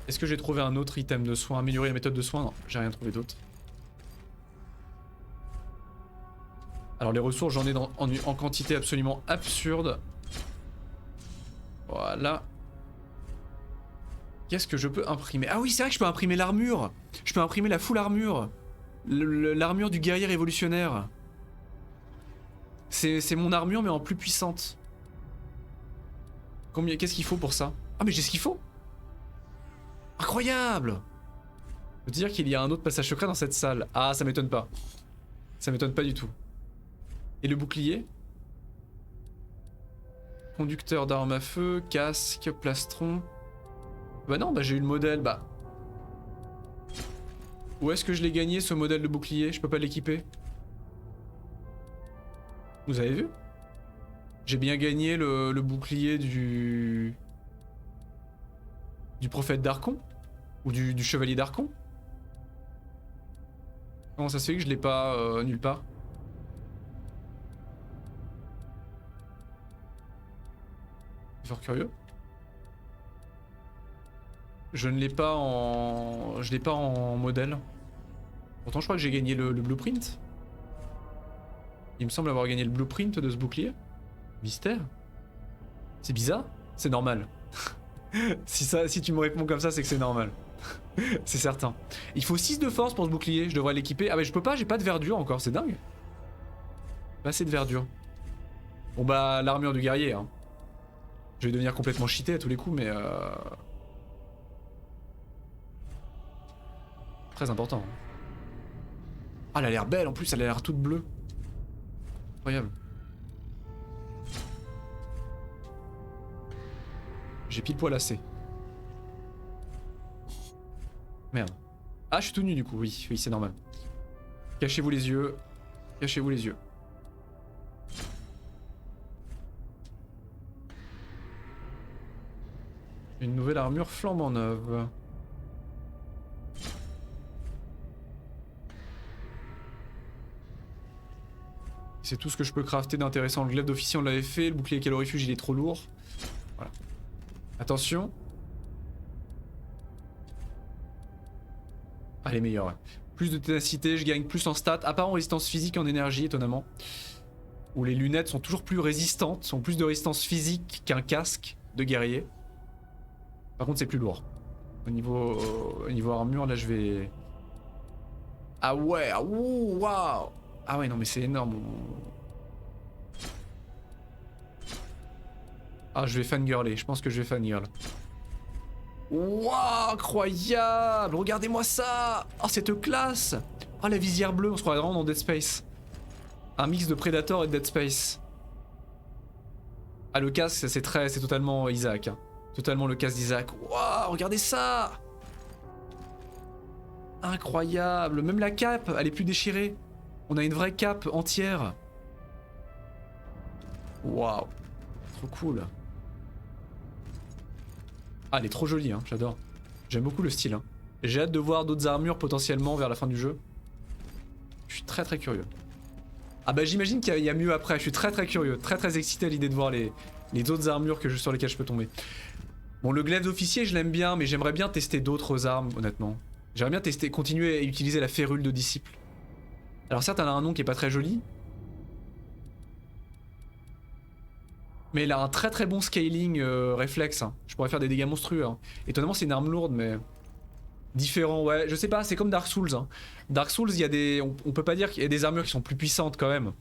Est-ce que j'ai trouvé un autre item de soin? Améliorer la méthode de soin? Non, j'ai rien trouvé d'autre. Alors les ressources, j'en ai en quantité absolument absurde. Voilà. Qu'est-ce que je peux imprimer? Ah oui, c'est vrai que je peux imprimer l'armure. Je peux imprimer la full armure. L'armure du guerrier révolutionnaire. C'est mon armure mais en plus puissante. Combien? Qu'est-ce qu'il faut pour ça? Ah mais j'ai ce qu'il faut. Incroyable. Faut dire qu'il y a un autre passage secret dans cette salle. Ah, ça m'étonne pas. Ça m'étonne pas du tout. Et le bouclier? Conducteur d'armes à feu, casque, plastron. Bah non, bah j'ai eu le modèle, bah. Où est-ce que je l'ai gagné ce modèle de bouclier? Je peux pas l'équiper. Vous avez vu? J'ai bien gagné le bouclier du prophète d'Archon? Ou du chevalier d'Archon? Comment ça se fait que je l'ai pas nulle part? C'est fort curieux. Je ne l'ai pas en... Je l'ai pas en modèle. Pourtant je crois que j'ai gagné le blueprint. Il me semble avoir gagné le blueprint de ce bouclier. Mystère. C'est bizarre. C'est normal. Si tu me réponds comme ça, c'est que c'est normal. C'est certain. Il faut 6 de force pour ce bouclier, je devrais l'équiper. Ah mais je peux pas, j'ai pas de verdure encore, c'est dingue. Pas assez de verdure. Bon bah l'armure du guerrier hein. Je vais devenir complètement cheaté à tous les coups mais très important. Ah elle a l'air belle en plus, elle a l'air toute bleue. Incroyable. J'ai pile poil assez. Merde. Ah je suis tout nu du coup, oui, oui c'est normal. Cachez-vous les yeux. Cachez-vous les yeux. Une nouvelle armure flambant neuve. C'est tout ce que je peux crafter d'intéressant. Le glaive d'officier on l'avait fait, le bouclier calorifuge il est trop lourd. Voilà. Attention. Ah, elle est meilleure, ouais. Plus de ténacité, je gagne plus en stats, à part en résistance physique et en énergie, étonnamment. Où les lunettes sont toujours plus résistantes, sont plus de résistance physique qu'un casque de guerrier. Par contre, c'est plus lourd. Au niveau armure, là, je vais... Ah ouais, ah, ouh, waouh. Ah ouais, non, mais c'est énorme. Ah, je vais fangirler, je pense que je vais fangirl. Waouh, incroyable! Regardez-moi ça! Oh, cette classe! Oh, la visière bleue, on se croirait vraiment dans Dead Space. Un mix de Predator et de Dead Space. Ah, le casque, c'est totalement Isaac. Hein. Totalement le casque d'Isaac. Waouh, regardez ça! Incroyable! Même la cape, elle est plus déchirée. On a une vraie cape entière. Waouh! Trop cool. Ah, elle est trop jolie, hein, j'adore. J'aime beaucoup le style. Hein. J'ai hâte de voir d'autres armures potentiellement vers la fin du jeu. Je suis très curieux. Ah bah j'imagine qu'il y a mieux après, je suis très curieux. Très excité à l'idée de voir les autres armures sur lesquelles je peux tomber. Bon, le glaive d'officier, je l'aime bien, mais j'aimerais bien tester d'autres armes, honnêtement. J'aimerais bien continuer à utiliser la férule de disciple. Alors certes, elle a un nom qui est pas très joli. Mais elle a un très bon scaling réflexe. Hein. Je pourrais faire des dégâts monstrueux. Hein. Étonnamment, c'est une arme lourde, mais... Différent, ouais. Je sais pas, c'est comme Dark Souls. Hein. Dark Souls, il y a des... On peut pas dire qu'il y a des armures qui sont plus puissantes quand même.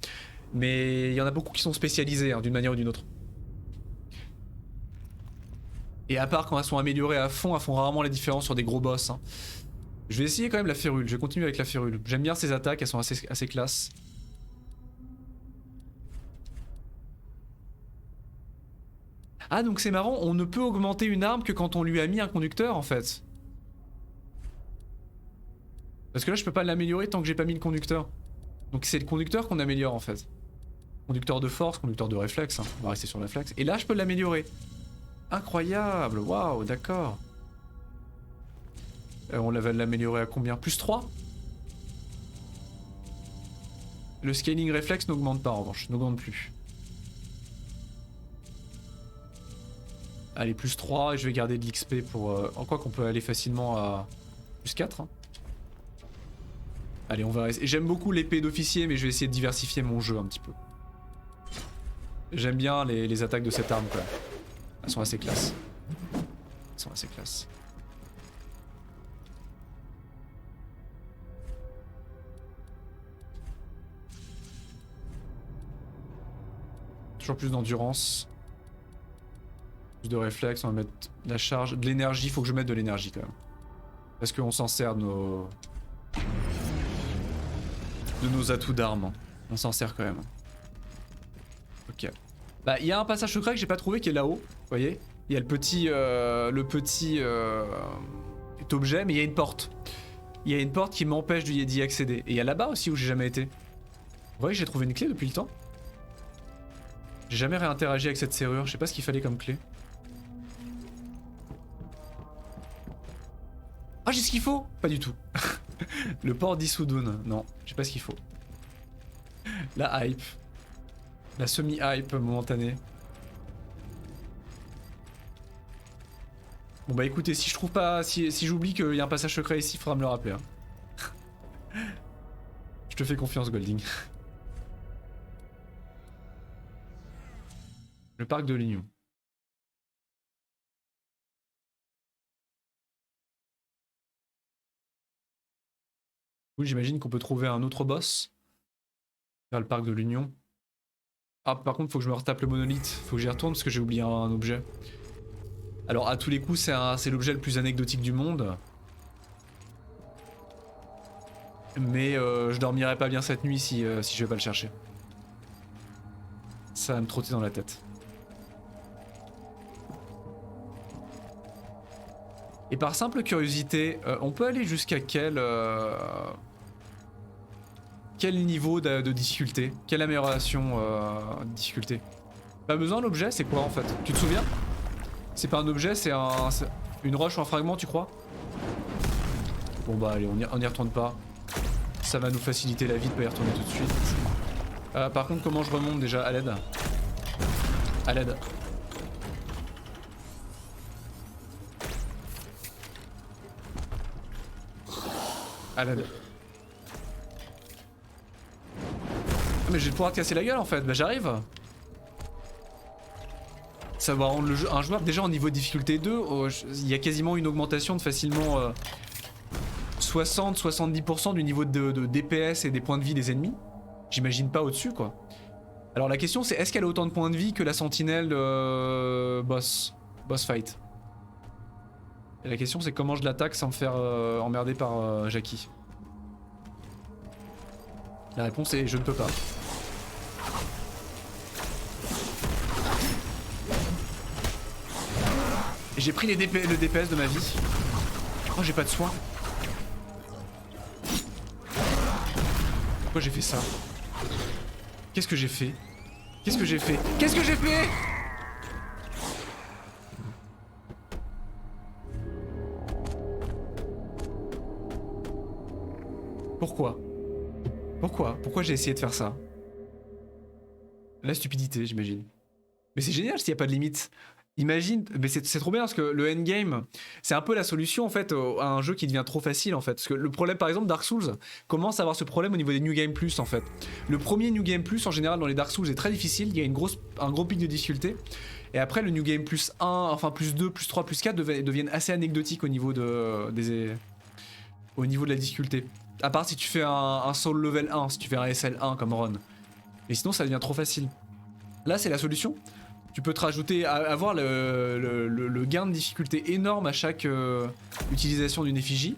Mais il y en a beaucoup qui sont spécialisées, hein, d'une manière ou d'une autre. Et à part quand elles sont améliorées à fond, elles font rarement la différence sur des gros boss. Hein. Je vais essayer quand même la férule. Je vais continuer avec la férule. J'aime bien ces attaques, elles sont assez classes. Ah donc c'est marrant, on ne peut augmenter une arme que quand on lui a mis un conducteur en fait. Parce que là je peux pas l'améliorer tant que j'ai pas mis le conducteur. Donc c'est le conducteur qu'on améliore en fait. Conducteur de force, conducteur de réflexe, hein. On va rester sur le réflexe. Et là je peux l'améliorer. Incroyable, waouh, d'accord. On va l'améliorer à combien? Plus 3. Le scaling réflexe n'augmente pas en revanche, n'augmente plus. Allez, plus 3 et je vais garder de l'XP pour... En quoi qu'on peut aller facilement à... Plus 4 hein. Allez, on va rester... J'aime beaucoup l'épée d'officier, mais je vais essayer de diversifier mon jeu un petit peu. J'aime bien les attaques de cette arme, quoi. Elles sont assez classes. Elles sont assez classes. Toujours plus d'endurance. Plus de réflexe, on va mettre la charge. De l'énergie, faut que je mette de l'énergie quand même. Parce qu'on s'en sert de nos atouts d'armes. On s'en sert quand même. Ok. Bah, il y a un passage secret que j'ai pas trouvé qui est là-haut. Vous voyez? Il y a le petit objet, mais il y a une porte. Il y a une porte qui m'empêche d'y accéder. Et il y a là-bas aussi où j'ai jamais été. Vous voyez que j'ai trouvé une clé depuis le temps? J'ai jamais réinteragi avec cette serrure. Je sais pas ce qu'il fallait comme clé. Ah, j'ai ce qu'il faut? Pas du tout. Le port d'Issoudun. Non, j'ai pas ce qu'il faut. La hype. La semi-hype momentanée. Bon bah écoutez, si je trouve pas, si j'oublie qu'il y a un passage secret ici, il faudra me le rappeler. Hein. Je te fais confiance, Golding. Le parc de l'Union. Oui, j'imagine qu'on peut trouver un autre boss vers le parc de l'Union. Ah, par contre, faut que je me retape le monolithe. Faut que j'y retourne parce que j'ai oublié un objet. Alors, à tous les coups, c'est l'objet le plus anecdotique du monde. Mais je dormirai pas bien cette nuit si je vais pas le chercher. Ça va me trotter dans la tête. Et par simple curiosité, on peut aller jusqu'à quel niveau de difficulté? Quelle amélioration de difficulté? Pas besoin d'objet, c'est quoi en fait? Tu te souviens? C'est pas un objet, c'est une roche ou un fragment, tu crois? Bon bah allez, on y retourne pas. Ça va nous faciliter la vie de pas y retourner tout de suite. Par contre, comment je remonte déjà? À l'aide. À l'aide. À l'aide. Mais je vais pouvoir te casser la gueule en fait, bah j'arrive. Ça va rendre le jeu injouable. Déjà en niveau de difficulté 2, il y a quasiment une augmentation de facilement 60-70% du niveau de DPS et des points de vie des ennemis. J'imagine pas au-dessus quoi. Alors la question c'est est-ce qu'elle a autant de points de vie que la sentinelle boss fight? Et la question c'est comment je l'attaque sans me faire emmerder par Jackie. La réponse est je ne peux pas. J'ai pris le DPS de ma vie. Oh j'ai pas de soin. Pourquoi j'ai fait ça? Qu'est-ce que j'ai fait? Qu'est-ce que j'ai fait? Qu'est-ce que j'ai fait? Pourquoi? Pourquoi j'ai essayé de faire ça? La stupidité, j'imagine. Mais c'est génial s'il n'y a pas de limite. Imagine, mais c'est trop bien parce que le endgame, c'est un peu la solution en fait à un jeu qui devient trop facile en fait. Parce que le problème, par exemple, Dark Souls commence à avoir ce problème au niveau des New Game Plus en fait. Le premier New Game Plus en général dans les Dark Souls est très difficile, il y a un gros pic de difficulté. Et après le New Game Plus 1, enfin plus 2, plus 3, plus 4 deviennent assez anecdotiques au niveau de la difficulté. À part si tu fais un Soul Level 1, si tu fais un SL1 comme Ron. Et sinon ça devient trop facile. Là c'est la solution. Tu peux te rajouter, avoir le gain de difficulté énorme à chaque utilisation d'une effigie.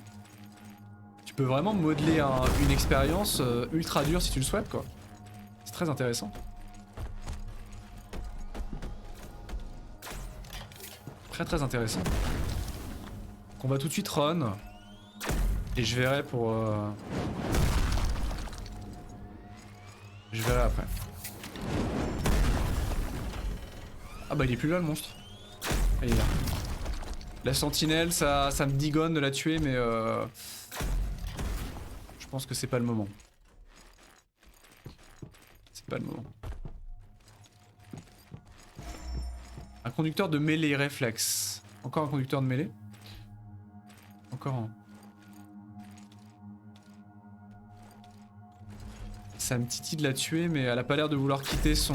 Tu peux vraiment modeler une expérience ultra dure si tu le souhaites quoi. C'est très intéressant. Très intéressant. Donc on va tout de suite run. Et je verrai pour... Je verrai après. Ah bah il est plus là le monstre. Ah, il est là. La sentinelle, ça me digonne de la tuer mais je pense que c'est pas le moment. C'est pas le moment. Un conducteur de mêlée réflexe. Encore un conducteur de mêlée. Encore un. Ça me titille de la tuer mais elle a pas l'air de vouloir quitter son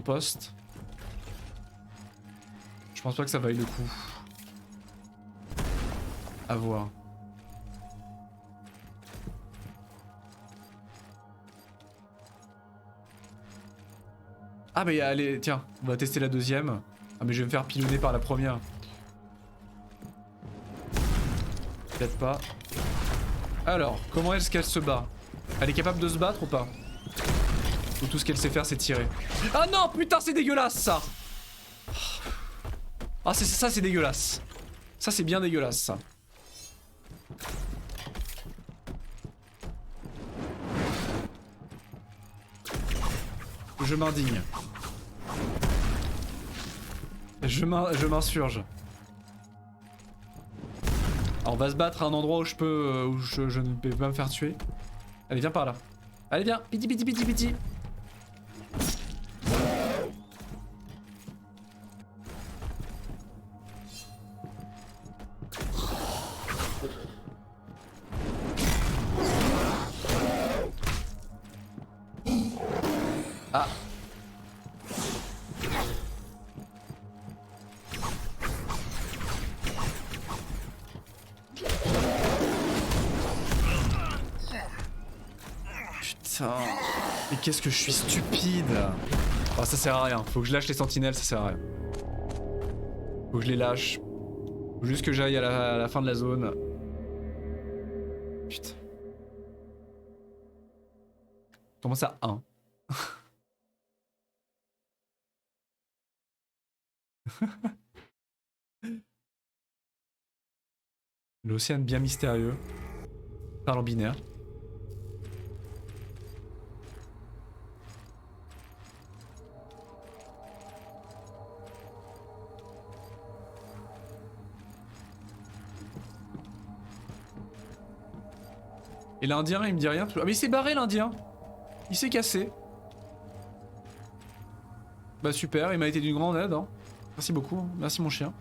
poste. Je pense pas que ça vaille le coup. À voir. Ah mais allez, tiens, on va tester la deuxième. Ah mais je vais me faire pilonner par la première. Peut-être pas. Alors, comment est-ce qu'elle se bat? Elle est capable de se battre ou pas? Ou tout ce qu'elle sait faire c'est tirer. Ah non putain c'est dégueulasse ça. Ah ça c'est dégueulasse. Ça c'est bien dégueulasse ça. Je m'indigne. Je m'insurge. Alors on va se battre à un endroit où je peux, où je ne peux pas me faire tuer. Allez viens par là. Allez viens, piti piti piti piti. Ah. Putain. Mais qu'est-ce que je suis stupide. Oh, ça sert à rien. Faut que je lâche les sentinelles, ça sert à rien. Faut que je les lâche. Faut juste que j'aille à la fin de la zone. Putain. Comment ça 1? L'océan bien mystérieux. Parle en binaire. Et l'Indien, il me dit rien. Ah mais il s'est barré l'Indien. Il s'est cassé. Bah super, il m'a été d'une grande aide. Hein. Merci beaucoup, merci mon chien.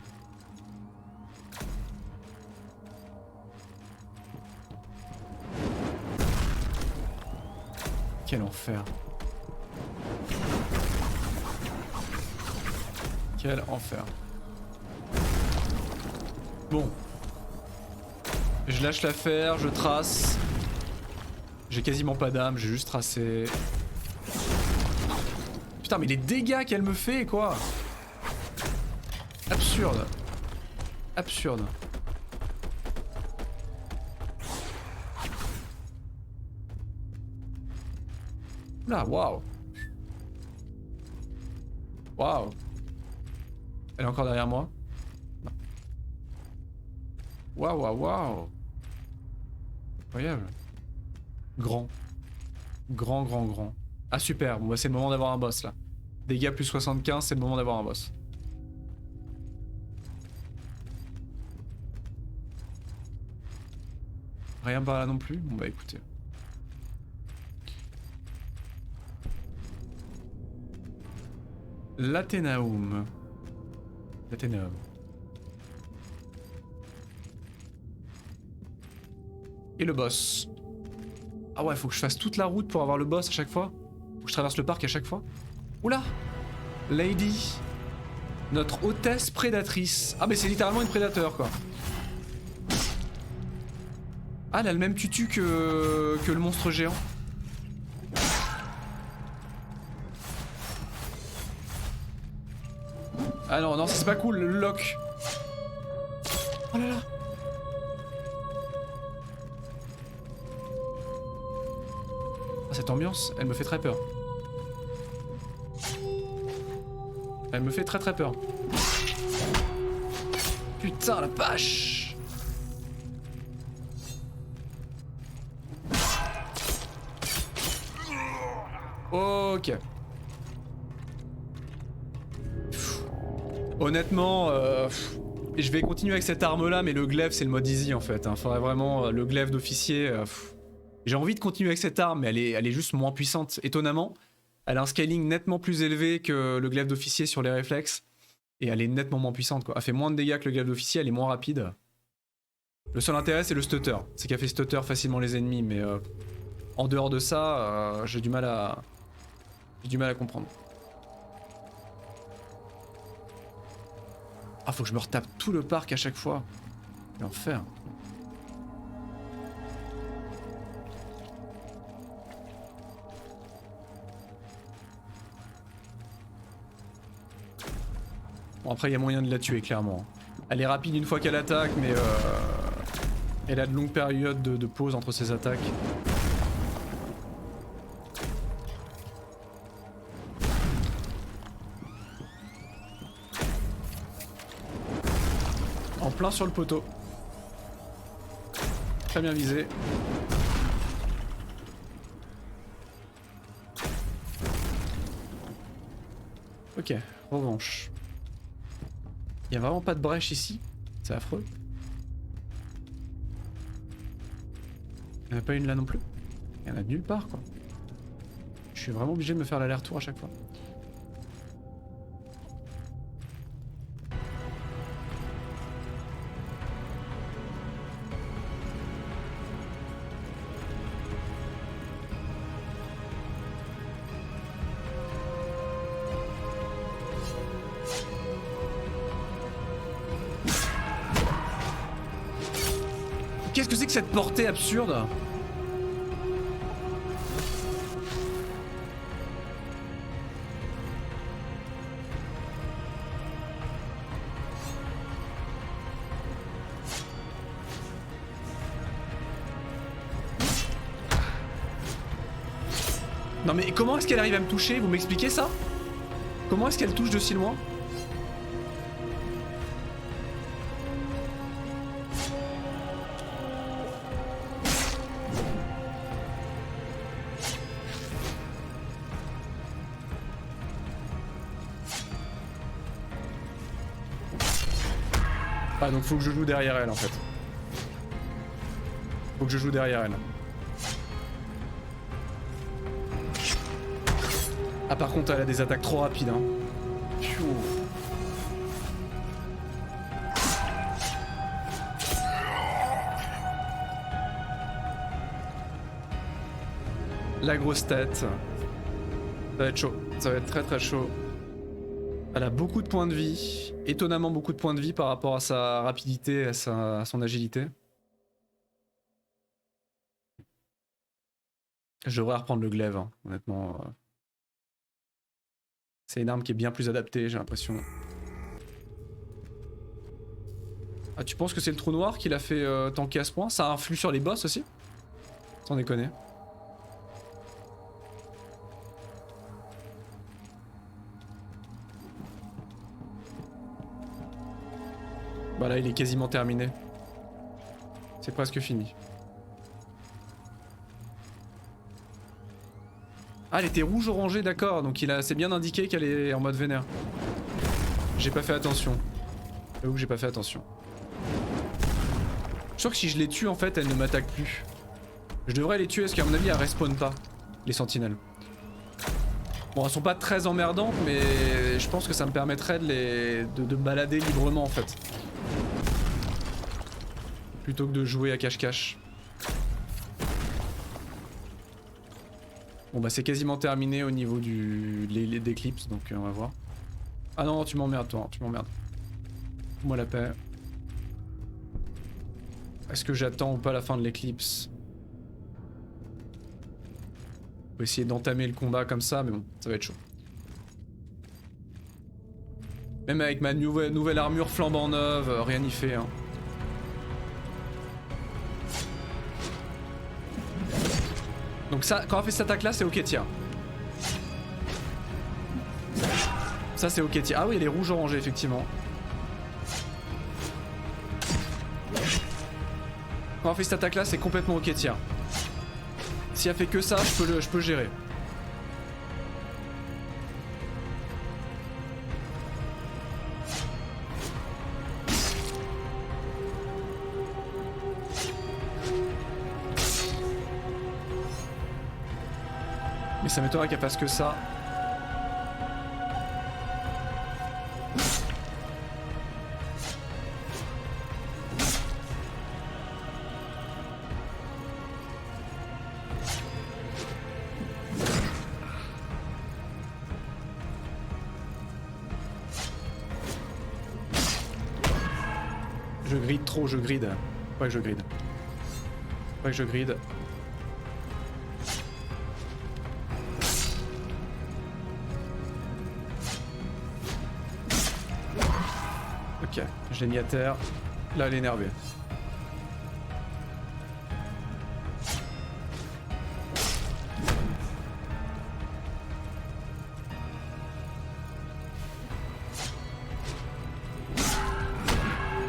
Quel enfer. Quel enfer. Bon. Je lâche l'affaire, je trace. J'ai quasiment pas d'âme, j'ai juste tracé. Putain mais les dégâts qu'elle me fait quoi. Absurde. Absurde. Là, waouh. Waouh. Elle est encore derrière moi. Waouh, waouh, waouh. Incroyable. Grand. Grand, grand, grand. Ah super, bon bah c'est le moment d'avoir un boss là. Dégâts plus 75, c'est le moment d'avoir un boss. Rien par là non plus? Bon bah écoutez. L'Athénaum. L'Athénaum. Et le boss. Ah ouais, faut que je fasse toute la route pour avoir le boss à chaque fois. Faut que je traverse le parc à chaque fois. Oula! Lady. Notre hôtesse prédatrice. Ah mais c'est littéralement une prédateur quoi. Ah elle a le même tutu que le monstre géant. Ah non, non, c'est pas cool, le lock. Oh là là. Ah, cette ambiance, elle me fait très peur. Elle me fait très très peur. Putain, la vache. Ok. Honnêtement, je vais continuer avec cette arme là, mais le glaive c'est le mode easy en fait. Hein. Faudrait vraiment le glaive d'officier. J'ai envie de continuer avec cette arme, mais elle est juste moins puissante. Étonnamment, elle a un scaling nettement plus élevé que le glaive d'officier sur les réflexes. Et elle est nettement moins puissante quoi. Elle fait moins de dégâts que le glaive d'officier, elle est moins rapide. Le seul intérêt c'est le stutter. C'est qu'elle fait stutter facilement les ennemis, mais en dehors de ça, j'ai du mal à comprendre. Ah, faut que je me retape tout le parc à chaque fois. L'enfer. Bon, après, il y a moyen de la tuer, clairement. Elle est rapide une fois qu'elle attaque, mais elle a de longues périodes de pause entre ses attaques. En plein sur le poteau. Très bien visé. Ok, revanche. Il y a vraiment pas de brèche ici. C'est affreux. Il n'y en a pas une là non plus. Il y en a nulle part quoi. Je suis vraiment obligé de me faire l'aller-retour à chaque fois. Qu'est-ce que c'est que cette portée absurde? Non mais comment est-ce qu'elle arrive à me toucher? Vous m'expliquez ça? Comment est-ce qu'elle touche de si loin? Ah donc faut que je joue derrière elle en fait. Faut que je joue derrière elle. Ah par contre elle a des attaques trop rapides hein. Pfiou. La grosse tête. Ça va être chaud. Ça va être très très chaud. Elle a beaucoup de points de vie. Étonnamment beaucoup de points de vie par rapport à sa rapidité et à son agilité. Je devrais reprendre le glaive, hein, honnêtement. C'est une arme qui est bien plus adaptée, j'ai l'impression. Ah, tu penses que c'est le trou noir qui l'a fait tanker à ce point? Ça influe sur les boss aussi? Sans déconner. Bah là, il est quasiment terminé. C'est presque fini. Ah, elle était rouge-orangée, d'accord. Donc c'est bien indiqué qu'elle est en mode vénère. J'ai pas fait attention. J'avoue que j'ai pas fait attention. Je suis sûr que si je les tue, en fait, elles ne m'attaquent plus. Je devrais les tuer parce qu'à mon avis, elles respawnent pas, les sentinelles. Bon, elles sont pas très emmerdantes, mais je pense que ça me permettrait de me balader librement, en fait. Plutôt que de jouer à cache-cache. Bon bah c'est quasiment terminé au niveau d'Eclipse, donc on va voir. Ah non, tu m'emmerdes toi, tu m'emmerdes. Fous-moi la paix. Est-ce que j'attends ou pas la fin de l'Eclipse? On peut essayer d'entamer le combat comme ça, mais bon, ça va être chaud. Même avec ma nouvelle armure flambant neuve, rien n'y fait hein. Donc ça, quand on fait cette attaque là, c'est ok tiers. Ça c'est ok tiers. Ah oui, elle est rouge orangée effectivement. Quand on fait cette attaque là, c'est complètement ok tiers. Si elle fait que ça, je peux gérer. Mais ça m'étonnerait qu'elle fasse que ça. Je gride trop, je gride. Pas que je gride. Pas que je gride. Ok, je l'ai mis à terre. Là, elle est énervée.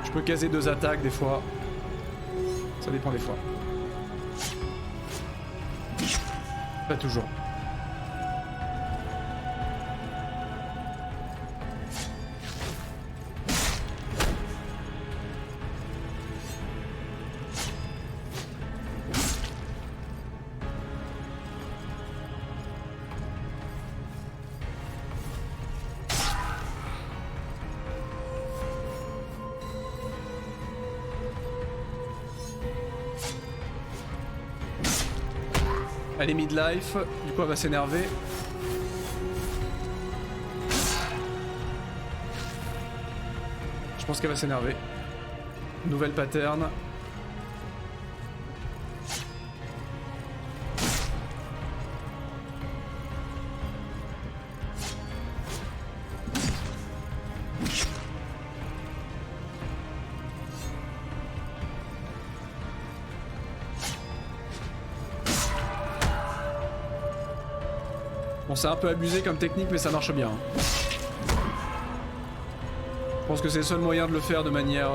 Je peux caser 2 attaques des fois. Ça dépend des fois. Pas toujours. Elle est midlife, du coup elle va s'énerver. Je pense qu'elle va s'énerver. Nouvelle pattern. Bon, c'est un peu abusé comme technique, mais ça marche bien. Je pense que c'est le seul moyen de le faire de manière...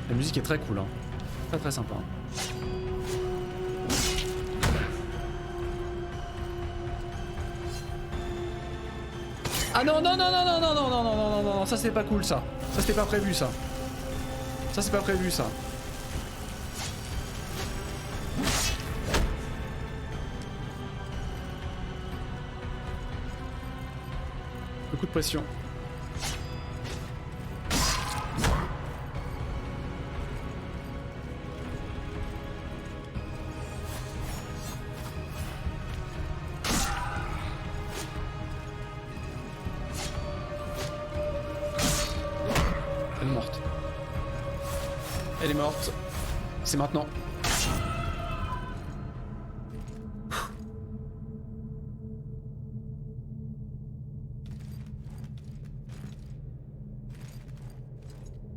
La musique est très cool, hein. Très très sympa. Ah non non non non non non non non non non non non, ça c'était pas cool ça. Ça c'était pas prévu ça. Ça c'est pas prévu ça. Le coup de pression. Elle est morte. Elle est morte. C'est maintenant.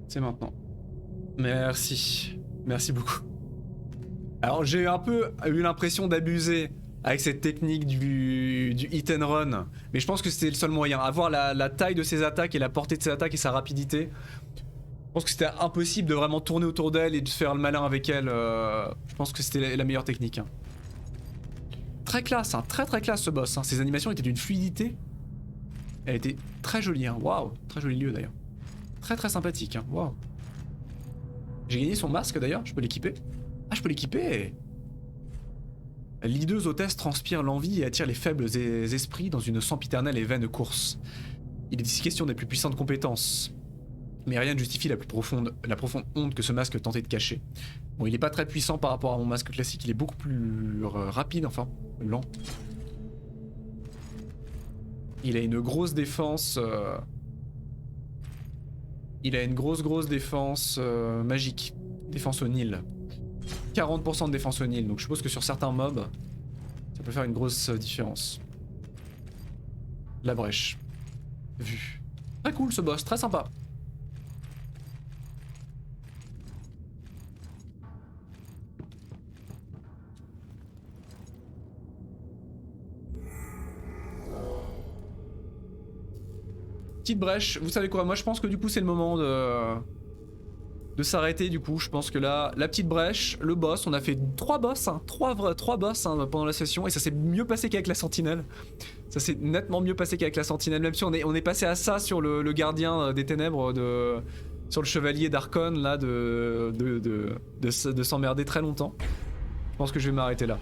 C'est maintenant. Merci. Merci beaucoup. Alors j'ai un peu eu l'impression d'abuser avec cette technique du hit and run. Mais je pense que c'était le seul moyen. Avoir la taille de ses attaques et la portée de ses attaques et sa rapidité. Je pense que c'était impossible de vraiment tourner autour d'elle et de faire le malin avec elle. Je pense que c'était la meilleure technique. Hein. Très classe, hein, très très classe ce boss. Hein. Ses animations étaient d'une fluidité. Elle était très jolie. Hein. Waouh, très joli lieu d'ailleurs. Très très sympathique. Hein. Waouh. J'ai gagné son masque d'ailleurs, je peux l'équiper. Ah, je peux l'équiper. L'hideuse hôtesse transpire l'envie et attire les faibles esprits dans une sempiternelle et vaine course. Il est ici question des plus puissantes compétences. Mais rien ne justifie la profonde honte que ce masque tentait de cacher. Bon, il est pas très puissant par rapport à mon masque classique, il est beaucoup plus rapide, enfin, lent. Il a une grosse défense... Il a une grosse défense magique. Défense au Nil. 40% de défense au Nil, donc je suppose que sur certains mobs, ça peut faire une grosse différence. La brèche. Vu. Très cool ce boss, très sympa. Petite brèche, vous savez quoi, moi je pense que du coup c'est le moment de s'arrêter du coup. Je pense que là, la petite brèche, le boss, on a fait 3 boss, hein, 3 boss hein, pendant la session et ça s'est mieux passé qu'avec la sentinelle. Ça s'est nettement mieux passé qu'avec la sentinelle, même si on est passé à ça sur le gardien des ténèbres, sur le chevalier d'Archon là, de s'emmerder très longtemps. Je pense que je vais m'arrêter là.